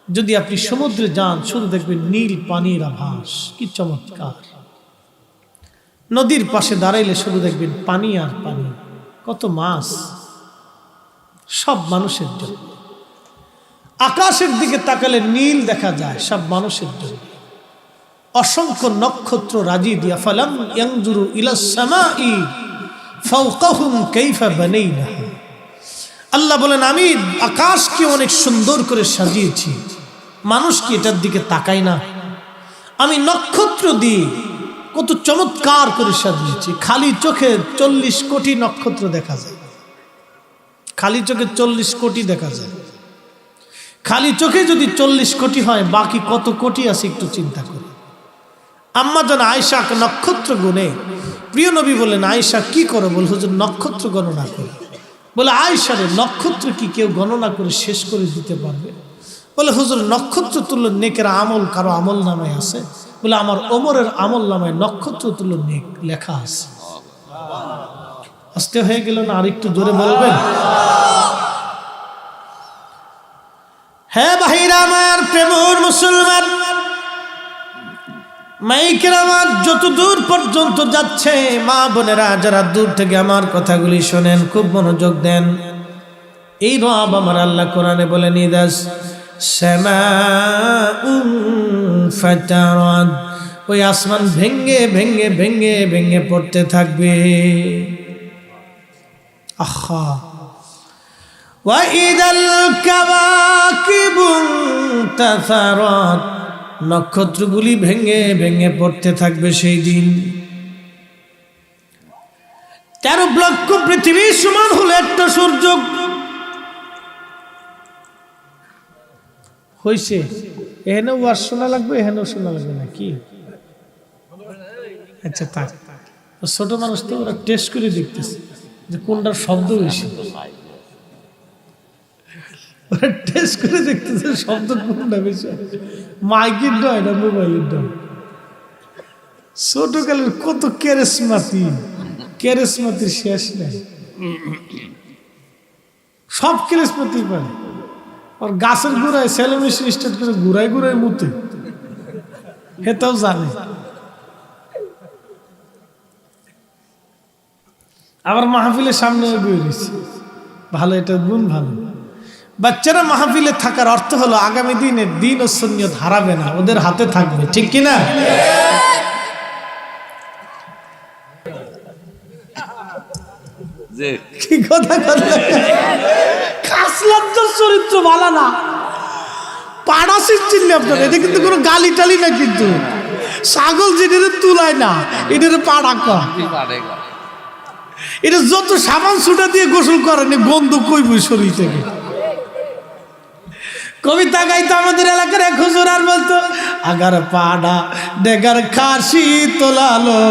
যদি আপনি সমুদ্রে যান শুধু দেখবেন নীল পানির আভাস, কি চমৎকার। নদীর পাশে দাঁড়াইলে শুধু দেখবেন পানি আর পানি, কত মাছ, সব মানুষের জন্য। আকাশের দিকে তাকালে নীল দেখা যায়, সব মানুষের জন্য। অসংখ্য নক্ষত্র রাজি দিয়া, ফালাম ইয়ানজুরু ইলাস সামাই ফাওকাহুম কাইফা বানাইনাহা। আল্লাহ বলেন আমি আকাশকে অনেক সুন্দর করে সাজিয়েছি, মানুষ কি এটার দিকে তাকায় না? আমি নক্ষত্র দিয়ে কত চমৎকার করে সাজিয়েছি। খালি চোখে 40 কোটি নক্ষত্র দেখা যায়, খালি চোখে 40 কোটি দেখা যায়। খালি চোখে যদি 40 কোটি হয়, বাকি কত কোটি আছে একটু চিন্তা করুন। আম্মা জান আয়েশা নক্ষত্র গুনে, প্রিয় নবী বলেন আয়েশা কি করো? বল হুজুর নক্ষত্র গণনা করে। বলে আয়েশা রে, নক্ষত্র কি কেউ গণনা করে শেষ করে দিতে পারবে? বলে হুজুর নক্ষত্র তুললে নেকের আমল কারো আমল নামে আছে, বলে আমার ওমরের আমল নামায় নক্ষত্র তুলো লেখা আছে। আস্তে হয়ে গেল না, আর একটু জোরে বলবেন? হ্যাঁ ভাইরা আমার, প্রেমর মুসলমান, মাইকের আমার যত দূর পর্যন্ত যাচ্ছে, মা বোনেরা যারা দূর থেকে আমার কথাগুলি শোনেন খুব মনোযোগ দেন। এই রব আমার আল্লাহ কোরআনে বলেন, ইদাস সামাউন ফাতারাত, ওই আসমান ভেঙ্গে ভেঙ্গে ভেঙ্গে ভেঙ্গে পড়তে থাকবে। আহা, ওয়া ইদাল কাওয়াকিবু তাসারাত, নক্ষত্রগুলি ভেঙ্গে ভেঙ্গে পড়তে থাকবে সেই দিন। 13 লক্ষ পৃথিবীর সমান হলো একটা সূর্য। হইছে, এখানেও ওয়াজ শোনা লাগবে, এখানেও শোনা লাগবে না কি? আচ্ছা, থাক। ছোট মানুষ তো ওরা টেস্ট করে দেখতেছে যে কোনটার শব্দ বেশি, ওরা টেস্ট করে দেখতেছে শব্দ কোনটা বেশি, মাইকের নয় না মোবাইলের নয়। ছোটকালের কত ক্যারেসমাতির শেষ নাই, সব ক্যারেসমাতি পারে। আর গাছের গোড়ায় ছেলে মেশিন স্টার্ট করে ঘুরায় ঘুরায় মুতে, হেতাও জানে। আবার মাহফিলের সামনে বেরিয়েছে, ভালো, এটা গুণ ভালো। বাচ্চারা মাহফিলে থাকার অর্থ হলো আগামী দিনে দিন ও সুন্নিয়ত হারাবে না, ওদের হাতে থাকবে, ঠিক কিনা? কি কথা কথা, খাসলার চরিত্র ভালো না, পাড়া চিনলে আপনার, এটা কিন্তু কোনো গালি টালি না, কিন্তু ছাগল যেটা তুলায় না এটার পাড়া কর, এটা যত সাবান ছুটা দিয়ে গোসল করেনি গন্ধ কইব শরীর থেকে। কবিতা গাইতো আমাদের এলাকার এক হুজুর, আর বলতো, আগার পাড়া ডেগার খাসি তোলালো,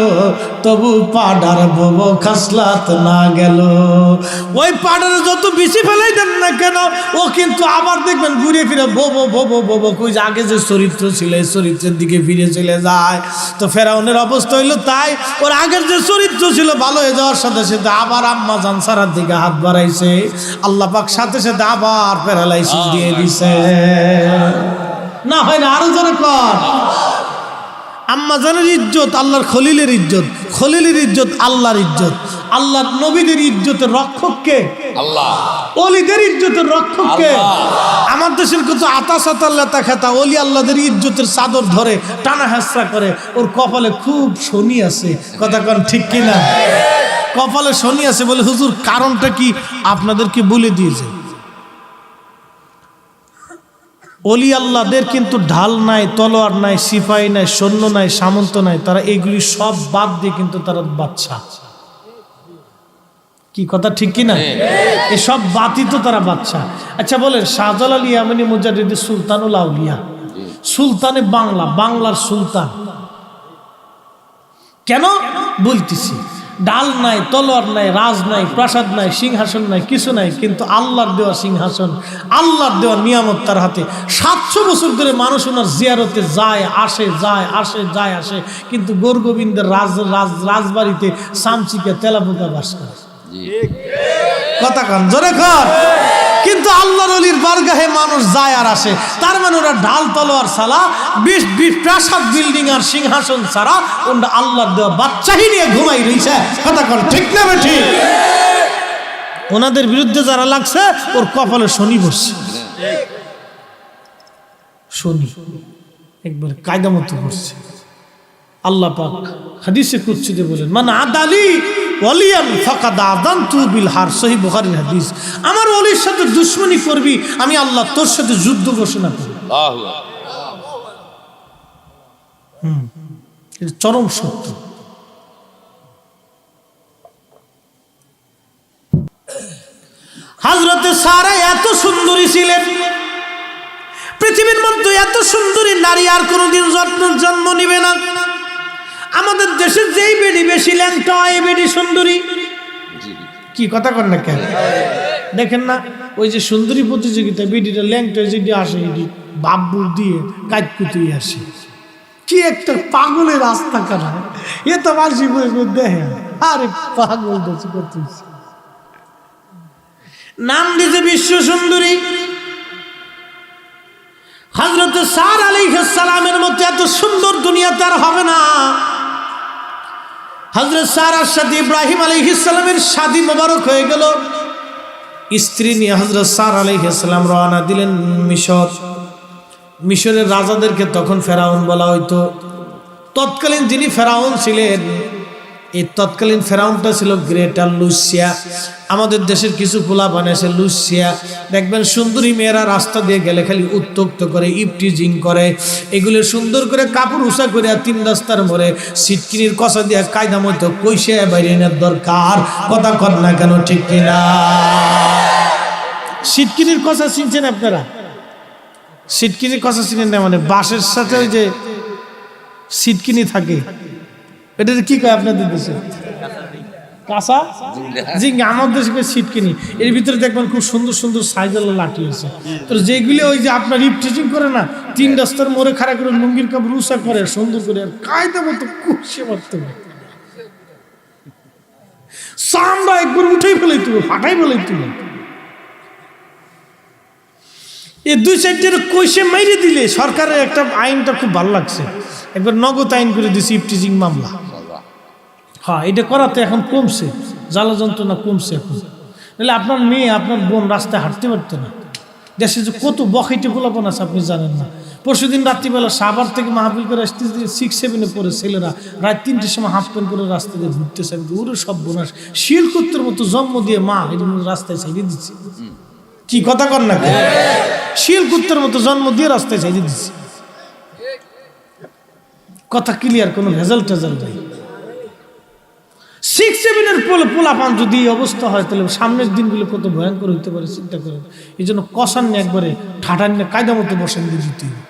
তবু পাড়ার বব খাসলাত না গেল। ওই পাড়ার যত বেশি ফেলাই দেন না কেন, ও কিন্তু আবার দেখবেন ঘুরে ফিরে ববো ববো ববো, কই যে আগে যে চরিত্র ছিল এই চরিত্রের দিকে ফিরে চলে যায়। তো ফেরাউনের অবস্থা হইলো তাই, ওর আগের যে চরিত্র ছিল ভালো হয়ে যাওয়ার সাথে সাথে আবার আম্মা জানসারার দিকে হাত বাড়াইছে, আল্লাহ পাক সাথে সাথে আবার প্যারালাইসিস দিয়ে দিছে। না হয় না, আরো জোরে কর। আম্মা জানের ইজ্জত আল্লাহর খলিলের ইজ্জত, খলিলের ইজ্জত আল্লাহর ইজ্জত, আল্লাহর নবীদের ইজ্জতের রক্ষক কে? আল্লাহ। ওলিদের ইজ্জতের রক্ষক কে? আমার দেশের কত আতাসাতাল্লাতা খেতা ওলি আল্লাহদের ইজ্জতের চাদর ধরে টানা হেঁচড়া করে, ওর কপালে খুব শনি আছে, কথা কন ঠিক কিনা? কপালে শনি আছে বলে হুজুর কারণটা কি আপনাদেরকে বলে দিয়েছে। অলি আল্লাহদের কিন্তু ঢাল নাই, তলোয়ার নাই, সিপাহী নাই, সৈন্য নাই, সামন্ত নাই, তারা এগুলি সব বাদ দিয়ে কিন্তু তারা বাদশা। কি কথা ঠিক কিনা? এসব বাদই তো তারা বাদশা। আচ্ছা বলেন, শাহজালাল ইয়ামানি মুজাদ্দিদ সুলতানুল আউলিয়া, সুলতানে বাংলা, বাংলার সুলতান কেন বলতেছি? ডাল নাই, তলোয়ার নাই, রাজ নাই, প্রাসাদ নাই, সিংহাসন নাই, কিছু নাই, কিন্তু আল্লাহর দেওয়া সিংহাসন, আল্লাহর দেওয়া নিয়ামত তার হাতে। 700 বছর ধরে মানুষ ওনার জিয়ারতে যায় আসে, যায় আসে, যায় আসে, কিন্তু গোরগোবিন্দের রাজবাড়িতে চামচিকে তেলাপোকা বাস করে। কথা কান জোরে কর। কিন্তু আল্লাহর ওলির বারগাহে মানুষ যায় আর আসে, তার মানে ওরা ঢাল তলোয়ার ছাড়া, 20 প্রাসাদ বিল্ডিং আর সিংহাসন ছাড়া ওরা আল্লাহর দেওয়া বাচ্চাই নিয়ে ঘুমাই রইছে। কথা কর ঠিক না বেঠি? ওনাদের বিরুদ্ধে যারা লাগছে ওর কপালে শনি বসছে, শনি একবার কায়দা মতো করছে। আল্লাহ পাক হাদিসে কুদসিতে বলেন, মান আদালি ওয়ালিয়ান ফাকাদ আযানতু বিল হার, সহিহ বুখারীর হাদিস। আমার ওলির সাথে দুশমনি করবি, আমি আল্লাহ তোর সাথে যুদ্ধ ঘোষণা করব। আল্লাহু এটা চরম সত্য। হযরতে সারা এত সুন্দরী ছিলেন, পৃথিবীর মধ্যে এত সুন্দরী নারী আর কোনোদিন জন্ম নিবে না। আমাদের দেশে যেই বেডি বেশি ল্যাংটা এই বেডি সুন্দরী। কি কথা কর না কেন? দেখেন না ওই যে সুন্দরী প্রতিযোগিতা, বেডিটা ল্যাংটা যেটি আসে এটি বাব্বু দিয়ে কাজকুতুই আসে, কি একটা পাগলের রাস্তা কাটা, এ তো মাসি দেখে আরে পাগল করতেছে। নাম দিতে বিশ্ব সুন্দরী। হযরত সারা আলাইহিস সালামের মতো এত সুন্দর দুনিয়াতে আর হবে না। হযরত সারার সাথে ইব্রাহিম আলাইহিস সালামের শাদী মোবারক হয়ে গেল। স্ত্রী নিয়ে হযরত সারা আলাইহিস সালাম রওনা দিলেন মিশর। মিশরের রাজাদেরকে তখন ফেরাউন বলা হইতো। তৎকালীন যিনি ফেরাউন ছিলেন, এই তৎকালীন ফেরাউনটা ছিল গ্রেটার লুসিয়া। আমাদের দেশের কিছু পোলা বানিয়েছে লুসিয়া, দেখবেন সুন্দরী মেয়েরা রাস্তা দিয়ে গেলে খালি উত্তক্ত করে, ইপটিজিং করে, এগুলো সুন্দর করে কাপড় উঁচা করে 3 রাস্তার মোড়ে সিটকিনির কষা দিয়ে কায়দা মতো কইসে বাইরে নেওয়ার দরকার। কথা কর না কেন, ঠিক কিনা? সিটকিনির কষা চিনছেন আপনারা? সিটকিনির কষা চিনেন না মানে বাঁশের সাথে ওই যে সিটকিনি থাকে, এটা কি কয় আপনাদের দেশে? কাঁচা জিঙ্গা। আমাদের দেশে সিটকিনি। এর ভিতরে দেখবেন খুব সুন্দর সুন্দর সাইজের লাঠি আছে। তো যেগুলি ওই যে আপনার ইপটিজিং করে না, 3 রাস্তার মোড়ে খাড়া করে লুঙ্গির কাপড় উঁচা করে সুন্দর করে আর কায়দা মতো কুষে মারতে হবে, চামড়া একবার উঠেই ফেলাই তুলো, ফাটাই ফেলাই তুলো। এই 2 সাইডের কইসে মাইরে দিলে সরকারের একটা আইনটা খুব ভালো লাগছে, একবার নগদ আইন করে দিয়েছে ইপটিজিং মামলা। হ্যাঁ, এটা করাতে এখন কমছে, জ্বালা যন্ত্রণা কমছে এখন। নাহলে আপনার মেয়ে আপনার বোন রাস্তায় হাঁটতে পারতো না। দেশে যে কত বখাইটে পোলাপন আছে আপনি জানেন না। পরশুদিন রাত্রিবেলা সাভার থেকে মাহফিল করে আসতে 6-7-এ পড়ে ছেলেরা রাত 3টের সময় হাফ প্যান্ট করে রাস্তা দিয়ে ঘুরতেছে। ওরে সব বোনাস শিলকুত্তর মতো জন্ম দিয়ে মা এর রাস্তায় ছেড়ে দিচ্ছে। কি কথা কর না, শিলকুত্তর মতো জন্ম দিয়ে রাস্তায় ছেড়ে দিচ্ছে। কথা ক্লিয়ার, কোনো ভেজাল টেজাল নেই। 6-7-এর পোলাপান যদি এই অবস্থা হয় তাহলে সামনের দিনগুলো কত ভয়ঙ্কর হইতে পারে চিন্তা করেন। এই জন্য কষান একবারে ঠাটান কায়দা মতো বসেন দিতে হবে।